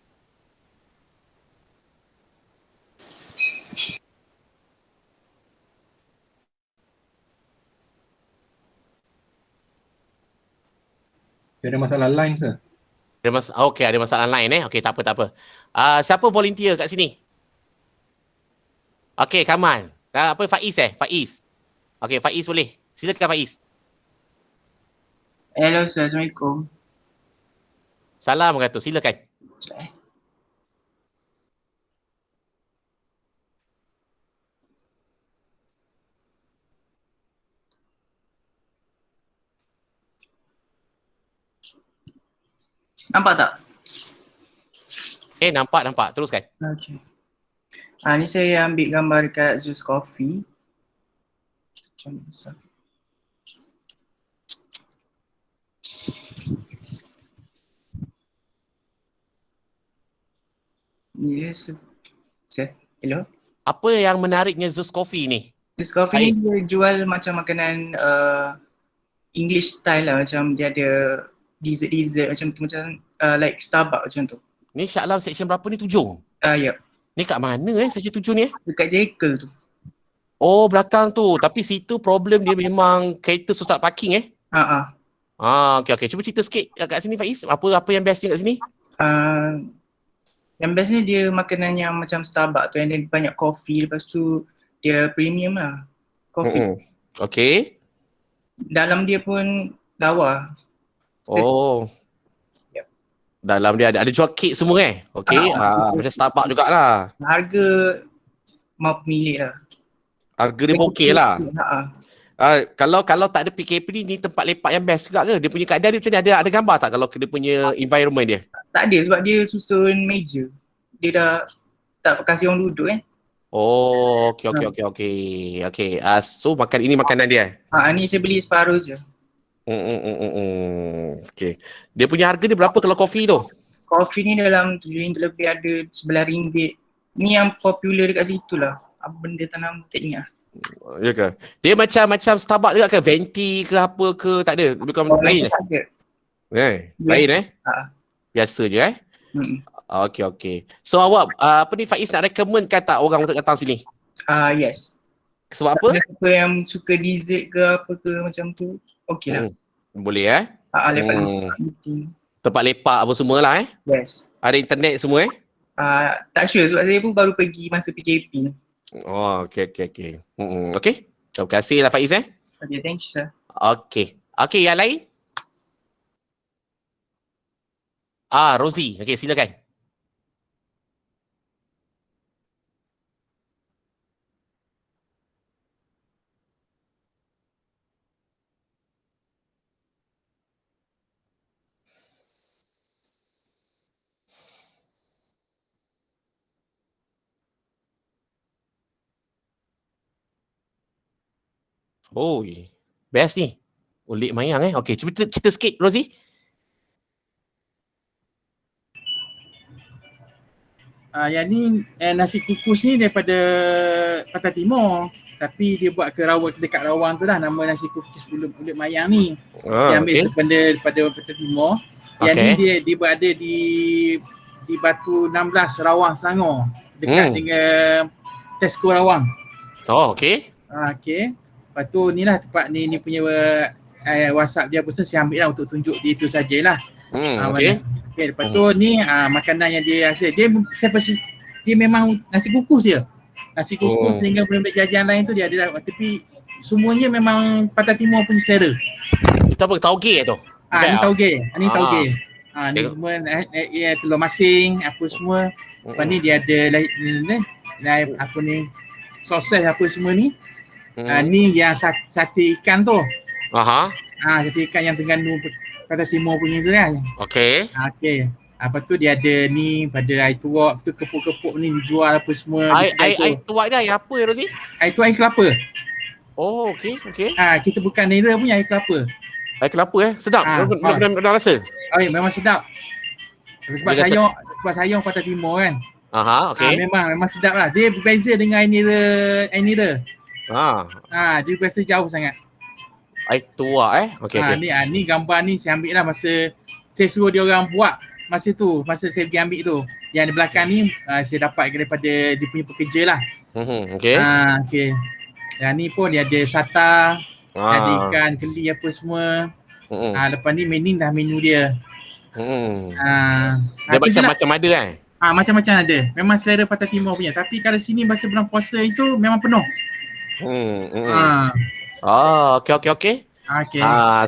Ada masalah line sir. Ada masalah line Okey, tak apa. Siapa volunteer kat sini? Okey, Kamal. Faiz Faiz. Okey, Faiz boleh. Silakan Faiz. Hello, Assalamualaikum. Salam kata, silakan. Nampak tak? Nampak. Teruskan. Okey. Ni saya ambil gambar dekat Zeus Coffee. Macam besar. Yes. Hello. Apa yang menariknya Zeus Coffee ni? Zeus Coffee ni dia jual macam makanan English style lah. Macam dia ada dessert macam tu, macam like Starbucks macam tu. Ni Shah Alam section berapa ni? 7? Ya. Ni kat mana section 7 ni? Dekat Jekyll tu. Oh, belakang tu. Tapi situ problem dia memang kereta susah parking okey. Cuba cerita sikit kat sini Faiz. Apa yang bestnya kat sini? Yang bestnya dia makanan yang macam Starbucks tu, yang dia banyak kopi, lepas tu dia premium lah. Kopi. Okey. Dalam dia pun lawa. Yep. Dalam dia ada jual kek semua Okey. Macam Starbucks jugalah. Harga mau pemilik lah. Harga dia okey lah. Kalau tak ada PKP ni tempat lepak yang best juga ke? Dia punya keadaan dia macam ni, ada gambar tak kalau dia punya environment dia? Tak ada sebab dia susun meja. Dia dah tak kasih orang duduk kan. Oh, okey. So ini makanan dia. Ni saya beli separuh je. Okey. Dia punya harga dia berapa kalau kopi tu? Kopi ni dalam RM7 lebih, ada RM11. Ni yang popular dekat situ lah. Apa benda tanam tak ingat. Ya ke? Dia macam Starbucks juga ke? Venti ke apa ke? Tak ada? Bukan lain Tak ada. Lain Biasa je Okey. So awak Faiz nak recommendkan tak orang untuk datang sini? Yes. Sebab apa? Ada siapa yang suka dessert ke apa ke macam tu, okey lah. Boleh Lepak-lepak meeting. Tempat lepak apa semua lah Yes. Ada internet semua Tak sure sebab saya pun baru pergi masa PKP. Oh, okey. Okey. Terima kasih lah Faiz Okay, thank you sir. Okey, yang lain? Rosie. Okey, silakan. Oh, best ni. Ulik mayang Okey, cuba cerita sikit Rosie. Yang ni nasi kukus ni daripada Pantai Timur. Tapi dia buat ke dekat Rawang tu lah, nama nasi kukus ulit mayang ni. Dia ambil benda daripada Pantai Timur. Yang ni dia berada di Batu 16 Rawang, Selangor. Dekat dengan Tesco Rawang. Oh, okey. Okey. Lepas tu ni lah tempat ni punya WhatsApp dia pun saya ambil lah untuk tunjuk dia tu sajalah. Okey. Lepas tu ni makanan yang dia hasil. Dia memang nasi kukus dia. Nasi kukus dengan benda-benda jajan lain tu dia ada, tapi semuanya memang Pantai Timur punya selera. Itu apa? Tauge tu? Ni tauge. Ni tauge. Ni semua telur masing apa semua. Lepas ni dia ada apa ni soses apa semua ni. Ni yang sate ikan tu. Sate ikan yang Terengganu Pantai Timur punya tu kan. Okey. Lepas tu dia ada ni pada air tuak, tu kepuk-kepuk ni dijual apa semua. Air tuak ni air apa Rosie? Air tuak air kelapa. Oh, okey. Kita bukan nira punya air kelapa. Air kelapa sedap. Pernah rasa? Memang sedap. Sebab sayur Pantai Timur kan. Okey. Memang sedap lah. Dia berbeza dengan air nira. Dia biasa jauh sangat. Air tuak Okey. Ni gambar ni saya ambil lah masa saya suruh dia orang buat masa saya pergi ambil tu. Yang di belakang ni saya dapat daripada dia punya pekerja lah. Okey. Yang ni pun dia ada sata, ada ikan, keli apa semua. Lepas ni menu dia. Dia macam-macam ada macam-macam ada. Memang selera Pantai Timur punya. Tapi kalau sini masa bulan puasa itu memang penuh. Okey.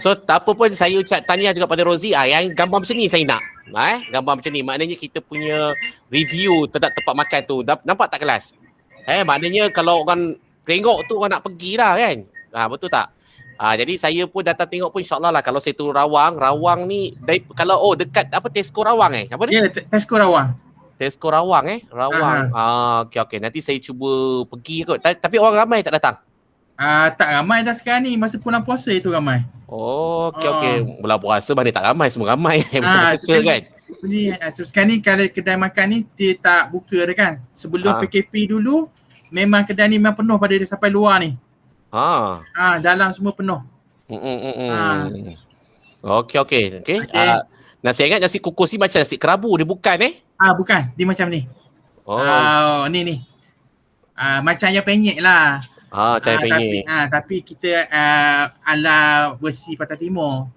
So tak apa pun saya ucap tahniah juga pada Rosie. Yang gambar macam ni saya nak. Gambar macam ni maknanya kita punya review terhadap tempat makan tu nampak tak kelas? Maknanya kalau orang tengok tu orang nak pergilah kan. Betul tak? Jadi saya pun datang tengok pun insya-Allah lah kalau saya turun Rawang ni kalau dekat apa Tesco Rawang apa ni? Ya, Tesco Rawang. Rawang. Okey. Nanti saya cuba pergi kot. Tapi orang ramai tak datang? Tak ramai dah sekarang ni. Masa bulan puasa itu ramai. Okey. Bulan puasa mana tak ramai, semua ramai. Bulan puasa kan. Sekarang ni kalau kedai makan ni dia tak buka dah kan. Sebelum PKP dulu memang kedai ni memang penuh pada sampai luar ni. Dalam semua penuh. Okey. Nasi ingat nasi kukus ni macam nasi kerabu dia bukan bukan. Dia macam ni. Ni. Macam ayam penyet lah. Macam ayam penyet. Tapi kita ala versi Pantai Timur.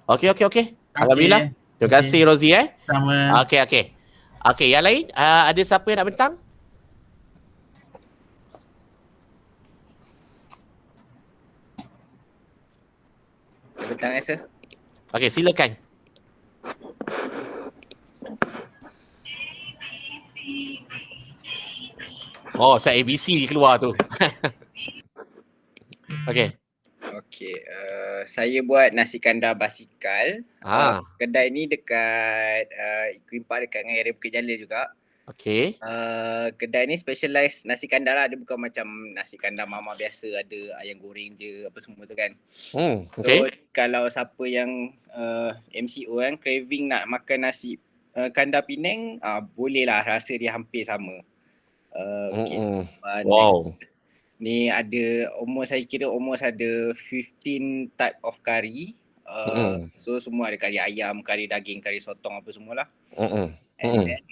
Okey. Alhamdulillah. Terima kasih Rosie Sama. Okey, yang lain ada siapa yang nak bentang? Bentang sir. Okey, silakan. Saya ABC keluar tu. Okey. Okey, saya buat nasi kandar basikal. Kedai ni dekat Queen Park, dekat dengan area Bukit Jalil juga. Okey. Kedai ni specialize nasi kandar lah. Dia bukan macam nasi kandar mama biasa ada ayam goreng je apa semua tu kan. Okey. So kalau siapa yang MCO kan craving nak makan nasi kandar Penang, boleh lah, rasa dia hampir sama. Okay. Wow. Ni ada saya kira almost ada 15 type of curry. So semua ada kari ayam, kari daging, kari sotong apa semualah. And then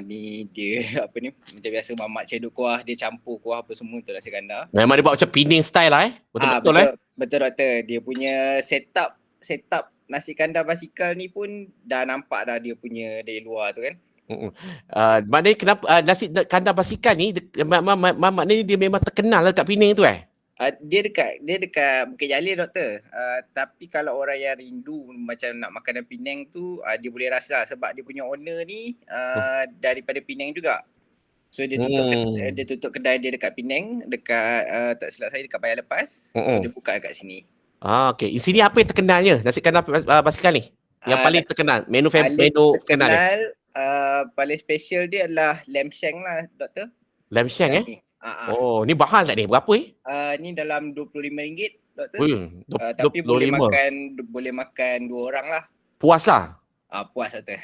ni dia apa ni, macam biasa mamak cedok kuah, dia campur kuah apa semua tu nasi kandar. Memang dia buat macam Penang style lah Betul-betul Betul doktor. Dia punya setup nasi kandar basikal ni pun dah nampak dah dia punya dari luar tu kan. Maknanya kenapa nasi kandar basikal ni maknanya dia memang terkenal dekat Penang tu Dia dekat Bukit Jalil doktor. Tapi kalau orang yang rindu macam nak makanan Penang tu, dia boleh rasa lah, sebab dia punya owner ni daripada Penang juga. So dia tutup kedai dia dekat Penang, dekat tak silap saya dekat Bayar Lepas. So dia buka dekat sini. Okey. Di sini apa yang terkenalnya nasi kandar basikal ni? Yang paling terkenal, menu terkenal dia. Paling special dia adalah lamb shank lah doktor. Lamb shank Oh, ni mahal tak ni? Berapa ni dalam RM25 doktor. Tapi 25. boleh makan 2 orang lah. Puas lah? Puas doktor.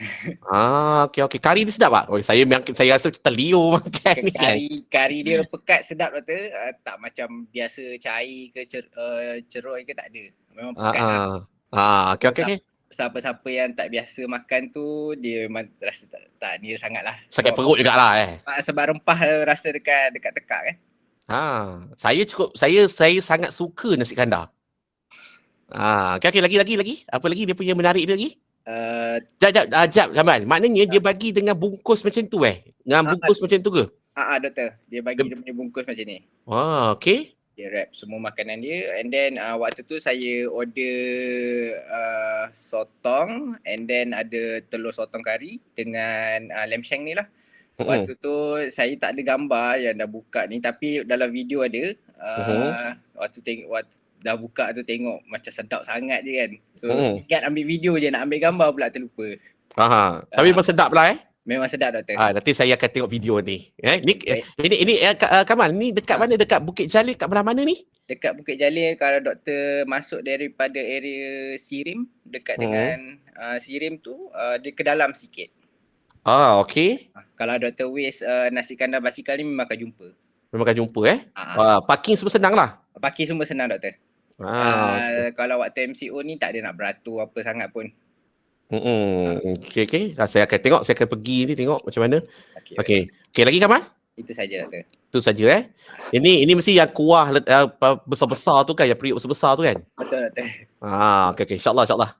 Okey. Kari dia sedap tak? Saya rasa terliur makan ni kan. Kari dia pekat, sedap doktor. Tak macam biasa cair ke ceroi ke, tak ada. Memang pekat lah. Okey. Siapa-siapa yang tak biasa makan tu, dia memang rasa tak ni sangat lah. Sakit perut jugalah sebab rempah rasa dekat tekak kan. Saya sangat suka nasi kandar. Okey, lagi. Apa lagi dia punya menarik dia lagi? Jap Kamal. Maknanya dia bagi dengan bungkus macam tu Dengan bungkus macam tu ke? Doktor. Dia bagi dia punya bungkus macam ni. Okey. Dia wrap semua makanan dia, and then waktu tu saya order sotong, and then ada telur sotong kari dengan lamb shank ni lah. Waktu tu saya tak ada gambar yang dah buka ni, tapi dalam video ada. Waktu dah buka tu tengok macam sedap sangat je kan. So ingat ambil video je, nak ambil gambar pula terlupa. Tapi memang sedap lah Memang sedap doktor. Nanti saya akan tengok video ni. Ini Kamal, ni dekat mana? Dekat Bukit Jalil, kat belah mana ni? Dekat Bukit Jalil, kalau doktor masuk daripada area Sirim, dekat dengan Sirim tu, dia ke dalam sikit. Okey. Kalau doktor waste nasi kandar basikal ni memang akan jumpa. Parking semua senang lah? Parking semua senang doktor. Kalau waktu MCO ni tak ada nak beratur apa sangat pun. Okey. Saya akan tengok, saya akan pergi ni tengok macam mana. Okey, lagi Kamal? Itu saja doktor. Itu saja Ini mesti yang kuah besar-besar tu kan, yang periuk besar tu kan? Betul doktor. Okey. InsyaAllah.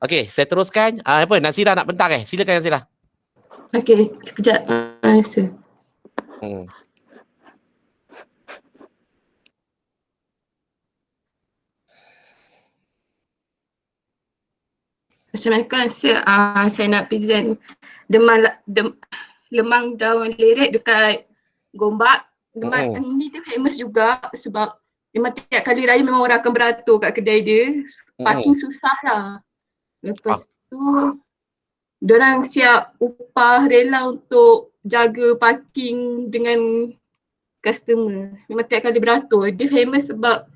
Okey, saya teruskan. Nazira nak bentang Silakan Nazira. Okey, kejap. Sir. Assalamualaikum. Saya nak present lemang daun lerek dekat Gombak. Lemang ni dia famous juga sebab memang tiap kali raya memang orang akan beratur kat kedai dia. Parking susah lah. Lepas tu diorang siap upah rela untuk jaga parking dengan customer. Memang tiap kali beratur. Dia famous sebab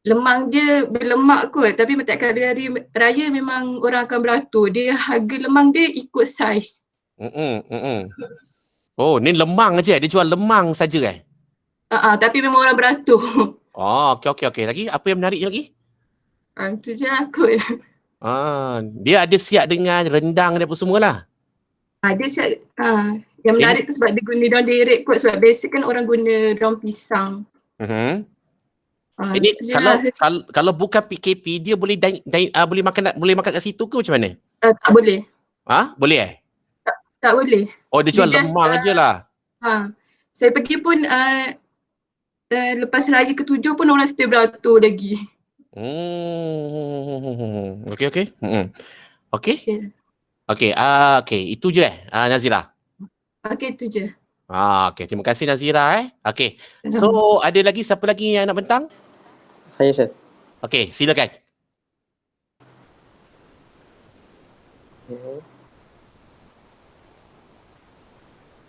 lemang dia berlemak kot, tapi tiap kali hari raya memang orang akan beratur. Dia harga lemang dia ikut saiz. Oh, ni lemang aja. Dia jual lemang saja tapi memang orang beratur. Okey. Lagi apa yang menarik lagi? Itu je lah kot. Dia ada siap dengan rendang dan apa semualah. Dia siap. Yang menarik tu sebab dia guna daun lerek kot, sebab biasa kan orang guna daun pisang. Ini kalau bukan PKP dia boleh boleh makan kat situ ke macam mana? Tak boleh. Boleh Tak boleh. Dia jual lemang aje lah. Saya pergi pun lepas raya ke-7 pun orang still beratur lagi. Okey, itu je Nazira. Okey, itu je. Okey, terima kasih Nazira Okey. So ada lagi siapa lagi yang nak bentang? Saya sir. Okey, silakan.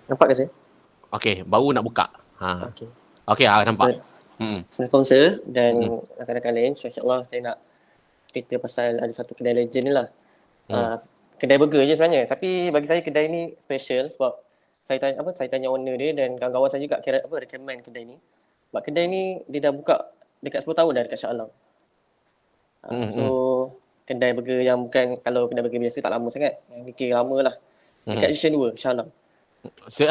Nampak ke saya? Okey, baru nak buka. Okey. Okey, nampak. Assalamualaikum sir dan rakan-rakan lain. So, InsyaAllah saya nak cerita pasal ada satu kedai legend ni lah. Kedai burger je sebenarnya. Tapi bagi saya kedai ni special sebab saya tanya owner dia dan kawan-kawan saya juga recommend kedai ni. Sebab kedai ni dia dah buka dekat 10 tahun dah dekat Shah Alam. So kedai burger yang bukan, kalau kedai burger biasa tak lama sangat. Yang fikir lama lah. Dekat Section 2 Shah Alam.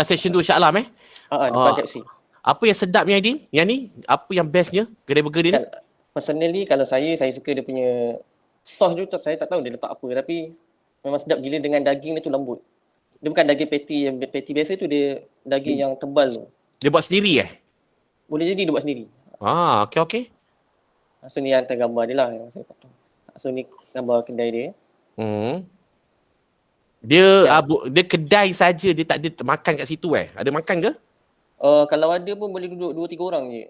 Section 2 Shah Alam depan KFC. Apa yang sedapnya Aidil? Yang ni? Apa yang bestnya kedai burger dia ni? Personally kalau saya suka dia punya sos tu, saya tak tahu dia letak apa tapi memang sedap gila dengan daging dia tu lembut. Dia bukan daging patty biasa tu, dia daging yang tebal tu. Dia buat sendiri Boleh jadi dia buat sendiri. Okey. So ni yang tergambar dia lah yang saya tak tahu. So ni gambar kedai dia. Dia kedai saja, dia tak ada makan kat situ Ada makan ke? Kalau ada pun boleh duduk 2-3 orang je.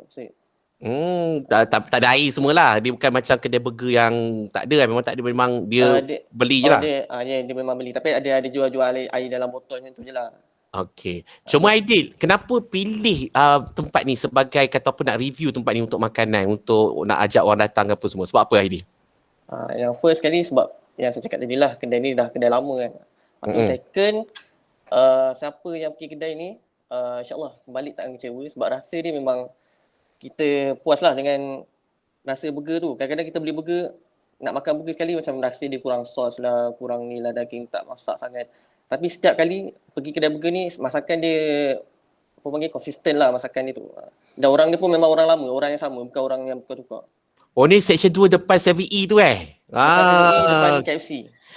Tak ada air semualah. Dia bukan macam kedai burger yang tak ada memang tak ada, memang dia beli je lah. Dia memang beli tapi ada jual-jual air dalam botol macam tu je lah. Okey. Cuma Aidil, kenapa pilih tempat ni sebagai kata apa, nak review tempat ni untuk makanan, untuk nak ajak orang datang apa semua? Sebab apa Aidil? Yang first kali sebab yang saya cakap tadi lah, kedai ni dah kedai lama kan. Second, siapa yang pergi kedai ni InsyaAllah balik tak akan kecewa sebab rasa dia memang kita puas lah dengan rasa burger tu. Kadang-kadang kita beli burger, nak makan burger sekali macam rasa dia kurang sos lah, kurang ni lah, daging tak masak sangat. Tapi setiap kali pergi kedai burger ni, masakan dia konsisten lah masakan dia tu. Dan orang dia pun memang orang lama, orang yang sama, bukan orang yang tukar-tukar. Oh ni Section 2 depan 7E tu Depan 7E, depan KFC,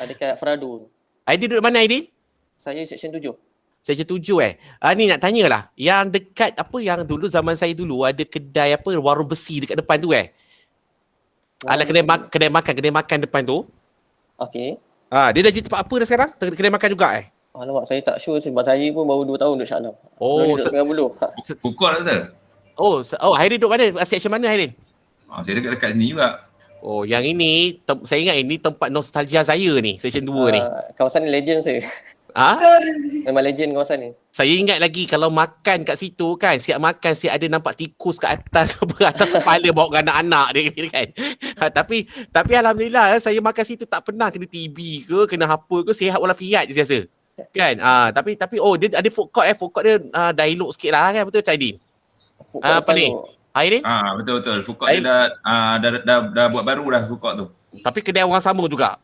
dekat Frado. Aidil duduk mana Aidil? Saya Section 7. Section 7 ni nak tanyalah, yang dekat apa yang dulu zaman saya dulu ada kedai apa, warung besi dekat depan tu ada kedai makan depan tu. Okey. Dia dah jadi tempat apa dah sekarang? Kedai makan juga Alamak, saya tak sure sebab saya pun baru 2 tahun duduk Shah Alam. Sebelum duduk 90. Food court tak? Hairil duduk mana? Section mana Hairil? Saya dekat sini juga. Yang ini saya ingat ini tempat nostalgia saya ni, Section 2 ni. Kawasan ni legend saya. Memang legend kawasan ni. Saya ingat lagi kalau makan kat situ kan, siap makan, siap ada nampak tikus kat atas atas kepala bawa anak-anak dia kan. Tapi alhamdulillah saya makan situ tak pernah kena TB ke, kena apa ke, sihat walafiat je biasa. Kan? Tapi dia ada food court food court dia dah elok sikit lah kan, betul tak Aidil? Apa ni? Aidil? Betul. Food court dia dah buat baru dah food court tu. Tapi kedai orang sama juga?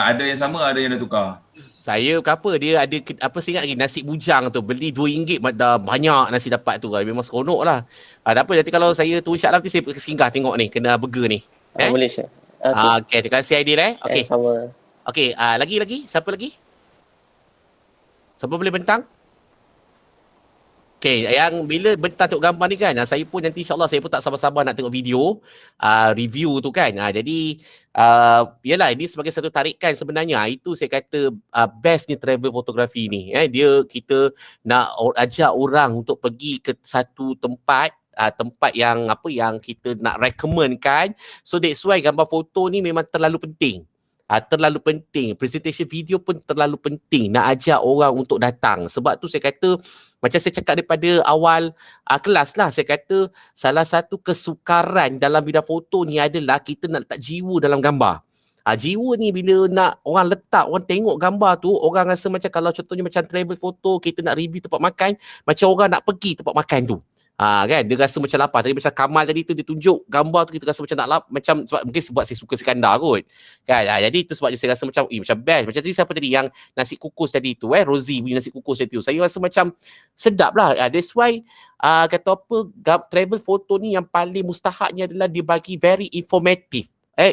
Ada yang sama, ada yang dah tukar. Saya dia ada saya ingat lagi nasi bujang tu, beli RM2 dah banyak nasi dapat tu. Memang seronok lah. Tak apa, nanti kalau saya tu insyaAllah nanti saya singgah tengok ni, kena burger ni. Boleh Syed. Okay, terima kasih Aidil Okay. Sama. Okay, lagi? Siapa lagi? Siapa boleh bentang? Okay, yang bila bentang tengok gambar ni kan, saya pun nanti insyaAllah saya pun tak sabar-sabar nak tengok video review tu kan. Jadi yalah, ini sebagai satu tarikan sebenarnya. Itu saya kata bestnya travel fotografi ni. Kita nak ajak orang untuk pergi ke satu tempat yang kita nak recommend kan. So that's why gambar foto ni memang terlalu penting. Presentation video pun terlalu penting, nak ajak orang untuk datang. Sebab tu saya kata, macam saya cakap daripada awal kelas lah, saya kata salah satu kesukaran dalam bidang foto ni adalah kita nak letak jiwa dalam gambar. Jiwa ni bila nak orang letak, orang tengok gambar tu, orang rasa macam kalau contohnya macam travel foto, kita nak review tempat makan, macam orang nak pergi tempat makan tu. Kan, dia rasa macam lapar. Tadi macam Kamal tadi tu dia tunjuk gambar tu, kita rasa macam nak lapar, macam mungkin sebab saya suka Iskandar kot kan. Jadi itu sebab saya rasa macam macam best. Macam tadi siapa tadi yang nasi kukus tadi tu Rosie punya nasi kukus tadi tu, saya rasa macam sedap lah. That's why kata apa, travel foto ni yang paling mustahaknya adalah dia bagi very informative.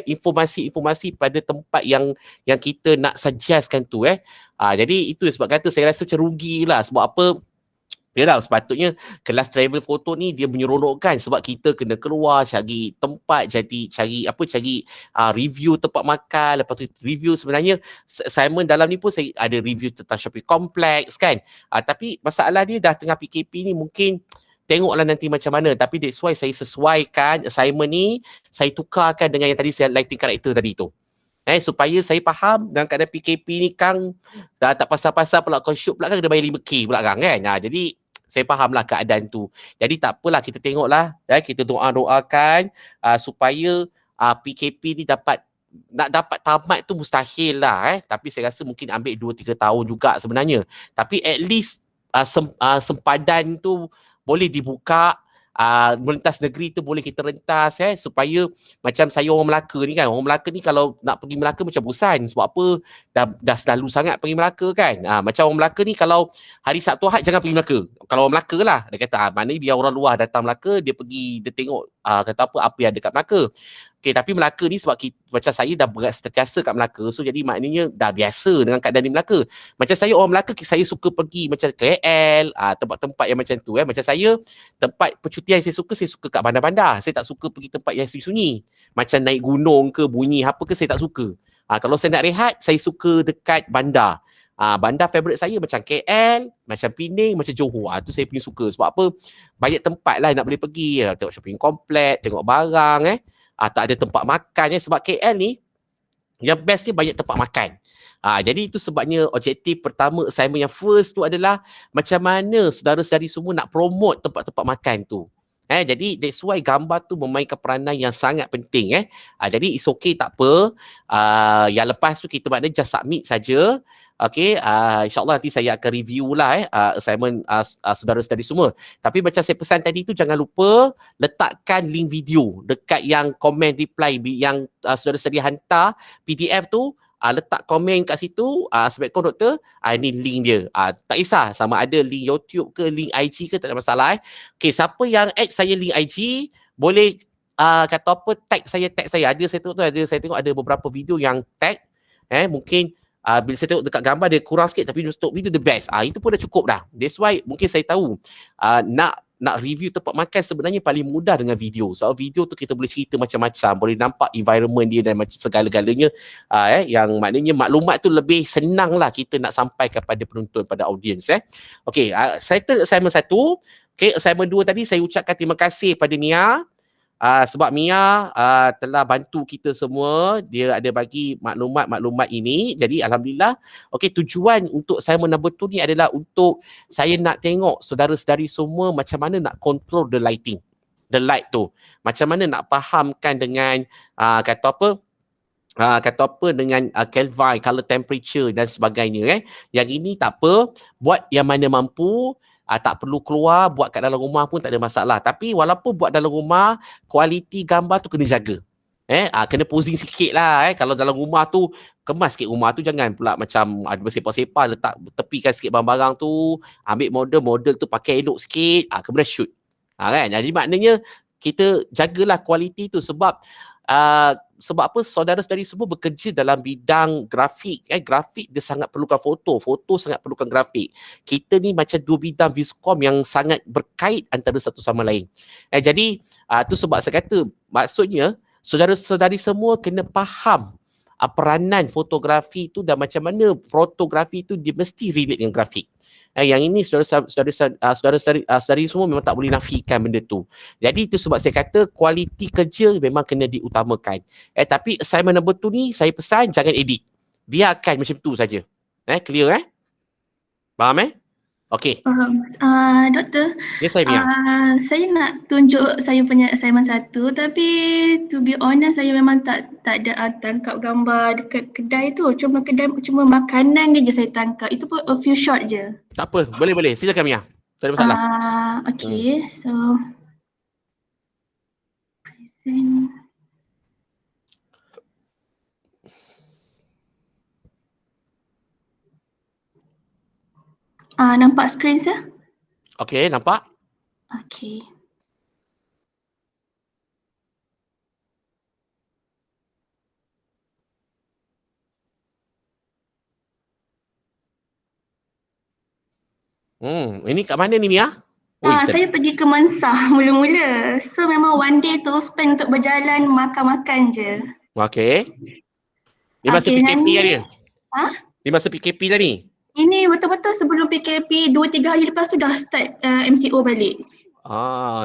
Informasi pada tempat yang kita nak suggestkan tu jadi itu sebab kata saya rasa macam rugilah. Sebab apa? Yalah, sepatutnya kelas travel foto ni dia menyeronokkan sebab kita kena keluar cari tempat, cari review tempat makan. Lepas tu review, sebenarnya Simon dalam ni pun saya ada review tentang shopping complex kan. Tapi masalah dia dah tengah PKP ni, mungkin tengoklah nanti macam mana. Tapi that's why saya sesuaikan assignment ni, saya tukarkan dengan yang tadi saya lighting karakter tadi tu. Supaya saya faham dalam keadaan PKP ni Kang tak pasal-pasal pula kau shoot pula kan kena bayar 5K pula kan. Jadi saya fahamlah keadaan tu. Jadi tak apalah, kita tengoklah, kita doakan supaya PKP ni dapat tamat tu mustahil lah. Tapi saya rasa mungkin ambil 2-3 tahun juga sebenarnya. Tapi at least sempadan tu boleh dibuka. Merentas negeri tu boleh kita rentas supaya macam saya orang Melaka ni kan, orang Melaka ni kalau nak pergi Melaka macam bosan. Sebab apa? Dah selalu sangat pergi Melaka kan. Macam orang Melaka ni kalau hari Sabtu Ahad jangan pergi Melaka. Kalau orang Melaka lah, dia kata maknanya biar orang luar datang Melaka, dia pergi, dia tengok kata apa yang ada kat Melaka. Okay, tapi Melaka ni sebab macam saya dah berat sentiasa kat Melaka, so jadi maknanya dah biasa dengan keadaan di Melaka. Macam saya orang Melaka, saya suka pergi macam KL, tempat-tempat yang macam tu. Macam saya, tempat percutian saya suka kat bandar-bandar. Saya tak suka pergi tempat yang sunyi-sunyi. Macam naik gunung ke, bunyi apa ke, saya tak suka. Kalau saya nak rehat, saya suka dekat bandar. Bandar favourite saya macam KL, macam Penang, macam Johor. Tu saya punya suka. Sebab apa? Banyak tempat lah nak boleh pergi. Tengok shopping complex, tengok barang. Tak ada tempat makan. Sebab KL ni, yang best ni banyak tempat makan. Jadi itu sebabnya objektif pertama assignment yang first tu adalah macam mana saudara-saudari semua nak promote tempat-tempat makan tu. Jadi that's why gambar tu memainkan peranan yang sangat penting. Jadi it's okay, tak apa. Yang lepas tu kita maknanya just submit saja. Okay, insyaAllah nanti saya akan review lah assignment saudara-saudari semua. Tapi macam saya pesan tadi tu, jangan lupa letakkan link video dekat yang komen reply yang saudara-saudari hantar PDF tu. Letak komen kat situ, Assalamualaikum doktor, ini link dia. Tak kisah sama ada link YouTube ke, link IG ke, tak ada masalah. Okay, siapa yang add saya link IG, boleh kata apa, tag saya. Ada saya tengok ada beberapa video yang tag. Mungkin bila saya tengok dekat gambar dia kurang sikit, tapi untuk video the best. Itu pun dah cukup dah. That's why mungkin saya tahu nak review tempat makan sebenarnya paling mudah dengan video. So video tu kita boleh cerita macam-macam, boleh nampak environment dia dan macam segala-galanya. Yang maknanya maklumat tu lebih senang lah kita nak sampai kepada penonton, pada audiens. Okay, settle assignment 1. Okay, assignment 2 tadi saya ucapkan terima kasih pada Mia. Sebab Mia telah bantu kita semua. Dia ada bagi maklumat-maklumat ini. Jadi Alhamdulillah. Okay, tujuan untuk saya menambah tu ni adalah untuk saya nak tengok saudara-saudari semua macam mana nak control the lighting. The light tu. Macam mana nak fahamkan dengan kata apa dengan Kelvin, color temperature dan sebagainya. Yang ini tak apa. Buat yang mana mampu. Tak perlu keluar, buat kat dalam rumah pun tak ada masalah. Tapi walaupun buat dalam rumah, kualiti gambar tu kena jaga. Kena posing sikit lah. Kalau dalam rumah tu, kemas sikit rumah tu, jangan pula macam ada bersepah-sepah, letak tepikan sikit barang-barang tu, ambil model tu pakai elok sikit, kemudian shoot. Kan? Jadi maknanya kita jagalah kualiti tu sebab apa, saudara-saudari semua bekerja dalam bidang grafik. Grafik dia sangat perlukan foto sangat perlukan grafik. Kita ni macam dua bidang viskom yang sangat berkait antara satu sama lain. Jadi tu sebab saya kata, maksudnya saudara-saudari semua kena faham peranan fotografi tu dan macam mana fotografi tu dia mesti relate dengan grafik. Yang ini saudara-saudari semua memang tak boleh nafikan benda tu. Jadi itu sebab saya kata kualiti kerja memang kena diutamakan. Tapi assignment number 2 ni saya pesan jangan edit. Biarkan macam tu saja. Clear Faham Okey. Faham. Doktor. Ya, saya Mia. Saya nak tunjuk saya punya assignment 1, tapi to be honest saya memang tak ada tangkap gambar dekat kedai tu. Cuma makanan je saya tangkap. Itu pun a few shot je. Tak apa, boleh. Silakan Mia. Tak ada masalah. Okay, so present. Nampak skrin saya? Okey, nampak? Okey. Ini kat mana ni Mia? Saya pergi ke Mensah mula-mula. So memang one day tu spend untuk berjalan makan-makan je. Okey. Di masa PKP dia? Di masa PKP tadi? Ini betul-betul sebelum PKP 2-3 hari lepas tu dah start MCO balik.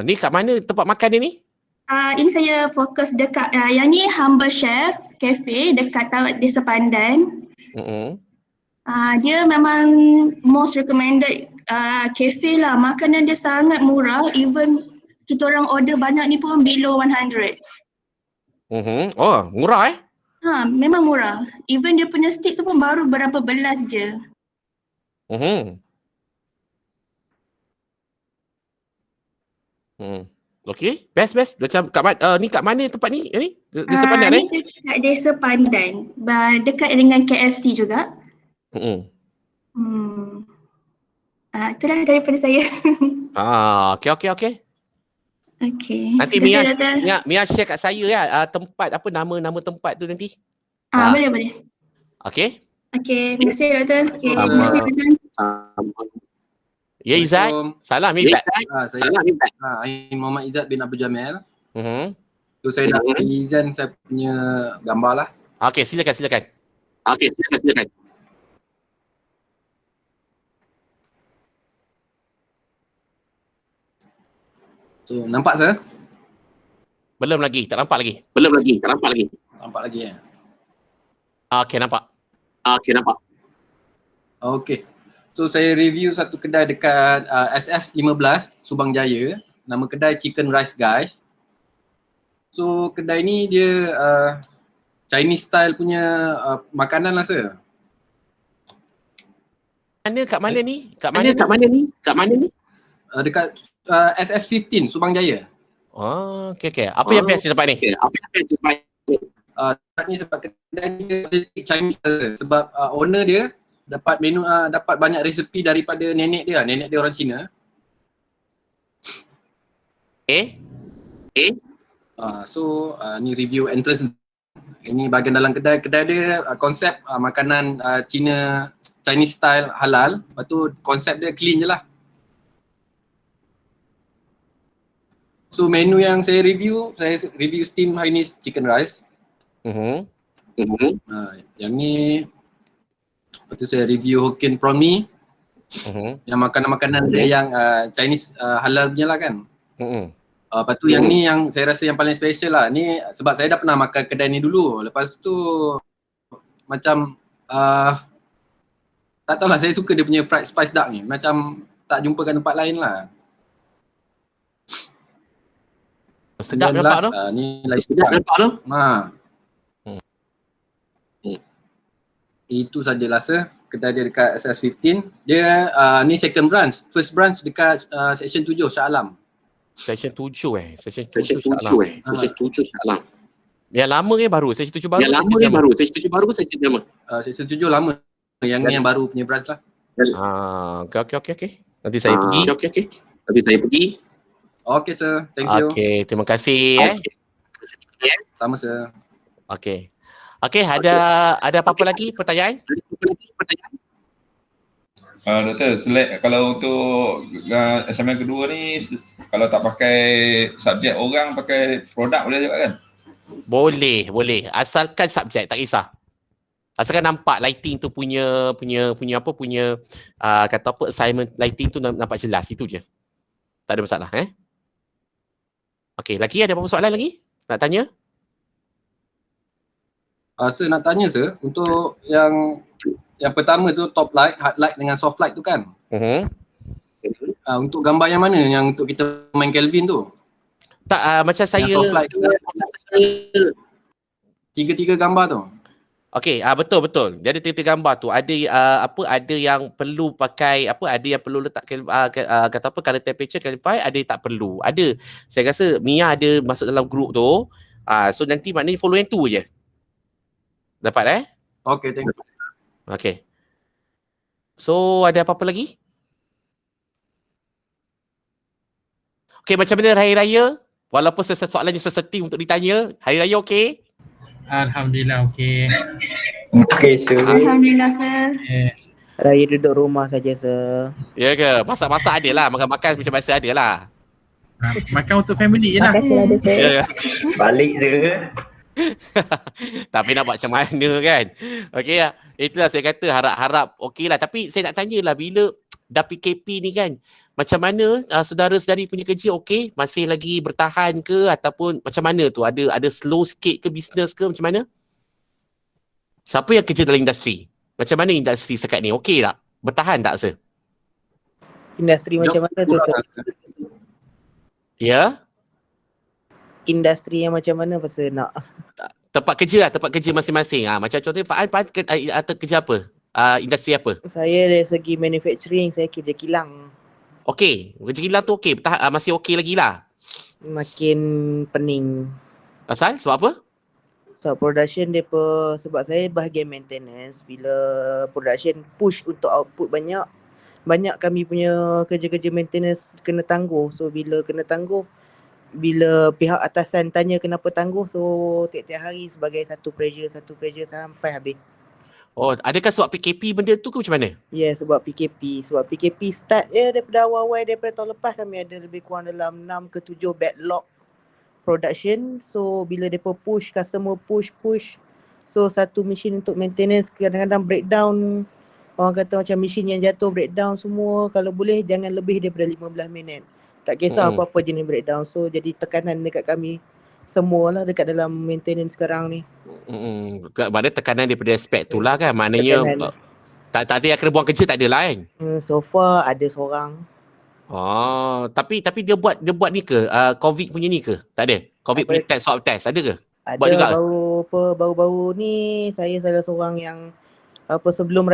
Ni kat mana tempat makan dia ni? Ini saya fokus dekat yang ni Humble Chef Cafe dekat Desa Pandan. Dia memang most recommended cafe lah. Makanan dia sangat murah. Even kita orang order banyak ni pun below 100. Oh, murah Memang murah. Even dia punya steak tu pun baru berapa belas je. Okay, best. Macam ni kat mana tempat ni? Desa Pandan Ni dekat Desa Pandan. Dekat dengan KFC juga. Itulah daripada saya. Okay. Okay. Nanti Mia share kat saya ya tempat nama tempat tu nanti. Boleh. Okay. Okay, terima kasih Doktor. Okay. Sama. Ya Izzat. Salam Izzat. Salam Izzat. Saya Muhammad Izzat bin Abdul Jamil. So saya nak present saya punya gambar lah. Okay, silakan. So nampak sir? Belum lagi, tak nampak lagi. Nampak lagi ya? Okay, nampak. Okay. So saya review satu kedai dekat SS15 Subang Jaya. Nama kedai Chicken Rice Guys. So kedai ni dia Chinese style punya makanan lah sir. Kat mana ni? Dekat SS15 Subang Jaya. Okay. Apa yang best di tempat ni? Tempat ni sebab kedai ni Chinese style. Sebab owner dia dapat dapat banyak resepi daripada nenek dia orang Cina. So ni review entrance. Ini bahagian dalam kedai dia konsep makanan Chinese style halal. Lepas tu konsep dia clean je lah. So menu yang saya review steam Hainanese chicken rice. Yang ni lepas tu saya review Hokkien prawn mee. Yang makanan-makanan dia yang Chinese halal punya lah kan. Lepas tu yang ni yang saya rasa yang paling special lah. Ni sebab saya dah pernah makan kedai ni dulu. Lepas tu macam tak tahulah, saya suka dia punya fried spice duck ni. Macam tak jumpa kat tempat lain lah. Sedap nampak tu. Ni lagi sedap nampak tu. Itu sajalah sir. Kedai dia dekat SS15. Dia ni second branch. First branch dekat section 7 Shah Alam. Section 7 Section 7 Shah Alam. Yang lama ke baru? Section 7 baru? Section 7 baru ke section lama? Section 7 lama. Yang ni yang baru punya branch lah. Okay. Nanti saya pergi. Okay sir. Thank you. Okay, terima kasih. Sama sir. Okay, ada apa-apa lagi pertanyaan? Doktor, kalau untuk assignment kedua ni, kalau tak pakai subjek orang, pakai produk boleh juga kan? Boleh. Asalkan subjek, tak kisah. Asalkan nampak lighting tu punya kata apa, assignment lighting tu nampak jelas, itu je. Tak ada masalah. Okay, lagi ada apa-apa soalan lagi? Nak tanya? Sir nak tanya sir, untuk yang pertama tu top light, hard light dengan soft light tu kan? Untuk gambar yang mana yang untuk kita main Kelvin tu? Tak, macam saya soft light tu, tiga gambar tu. Okey, betul. Dia ada tiga gambar tu. Ada ada yang perlu pakai ada yang perlu letak kata apa, color temperature clarify, ada yang tak perlu. Ada. Saya rasa Mia ada masuk dalam group tu. So nanti maknanya follow yang tu je. Dapat Okay, thank you. Okay. So ada apa-apa lagi? Okay, macam mana Hari Raya? Walaupun soalannya seseti untuk ditanya, Hari Raya okey? Alhamdulillah okey. Okey sir. Alhamdulillah sir. Raya duduk rumah saja sir. Ya ke? Masak-masak ada lah, makan-makan macam biasa ada lah. Makan untuk family je lah. Ya. Balik je. Tapi nak buat macam mana kan? Okey lah. Itulah saya kata harap-harap okey lah. Tapi saya nak tanya lah, bila dah PKP ni kan, macam mana saudara-saudari punya kerja okey? Masih lagi bertahan ke ataupun macam mana tu? Ada slow sikit ke bisnes ke macam mana? Siapa yang kerja dalam industri? Macam mana industri sekat ni? Okey tak? Bertahan tak sir? Industri macam mana tu sir? Ya? Industri yang macam mana pasal nak? Tempat kerja masing-masing. Macam contohnya Faan atau kerja apa? Industri apa? Saya dari segi manufacturing, saya kerja kilang. Okey, kerja kilang tu okey, masih okey lagi lah. Makin pening. Asal? Sebab apa? Sebab production sebab saya bahagian maintenance. Bila production push untuk output banyak kami punya kerja-kerja maintenance kena tangguh. So bila kena tangguh, bila pihak atasan tanya kenapa tangguh, so tiap-tiap hari sebagai satu pressure sampai habis. Oh, adakah sebab PKP benda tu ke macam mana? Ya, sebab PKP. Sebab PKP start daripada awal-awal, daripada tahun lepas kami ada lebih kurang dalam 6 ke 7 backlog production. So bila mereka push, customer push. So satu mesin untuk maintenance kadang-kadang breakdown. Orang kata macam mesin yang jatuh breakdown semua. Kalau boleh jangan lebih daripada 15 minit. Tak kisah apa-apa jenis breakdown. So jadi tekanan dekat kami semualah dekat dalam maintenance sekarang ni. Maknanya tekanan daripada aspek tu lah kan. Maknanya tak ada yang kena buang kerja, tak adalah kan? So far ada seorang. Oh, tapi dia buat ni ke? COVID punya ni ke? Tak ada? COVID punya swab test ada ke? Ada, baru-baru ni saya salah seorang yang sebelum raya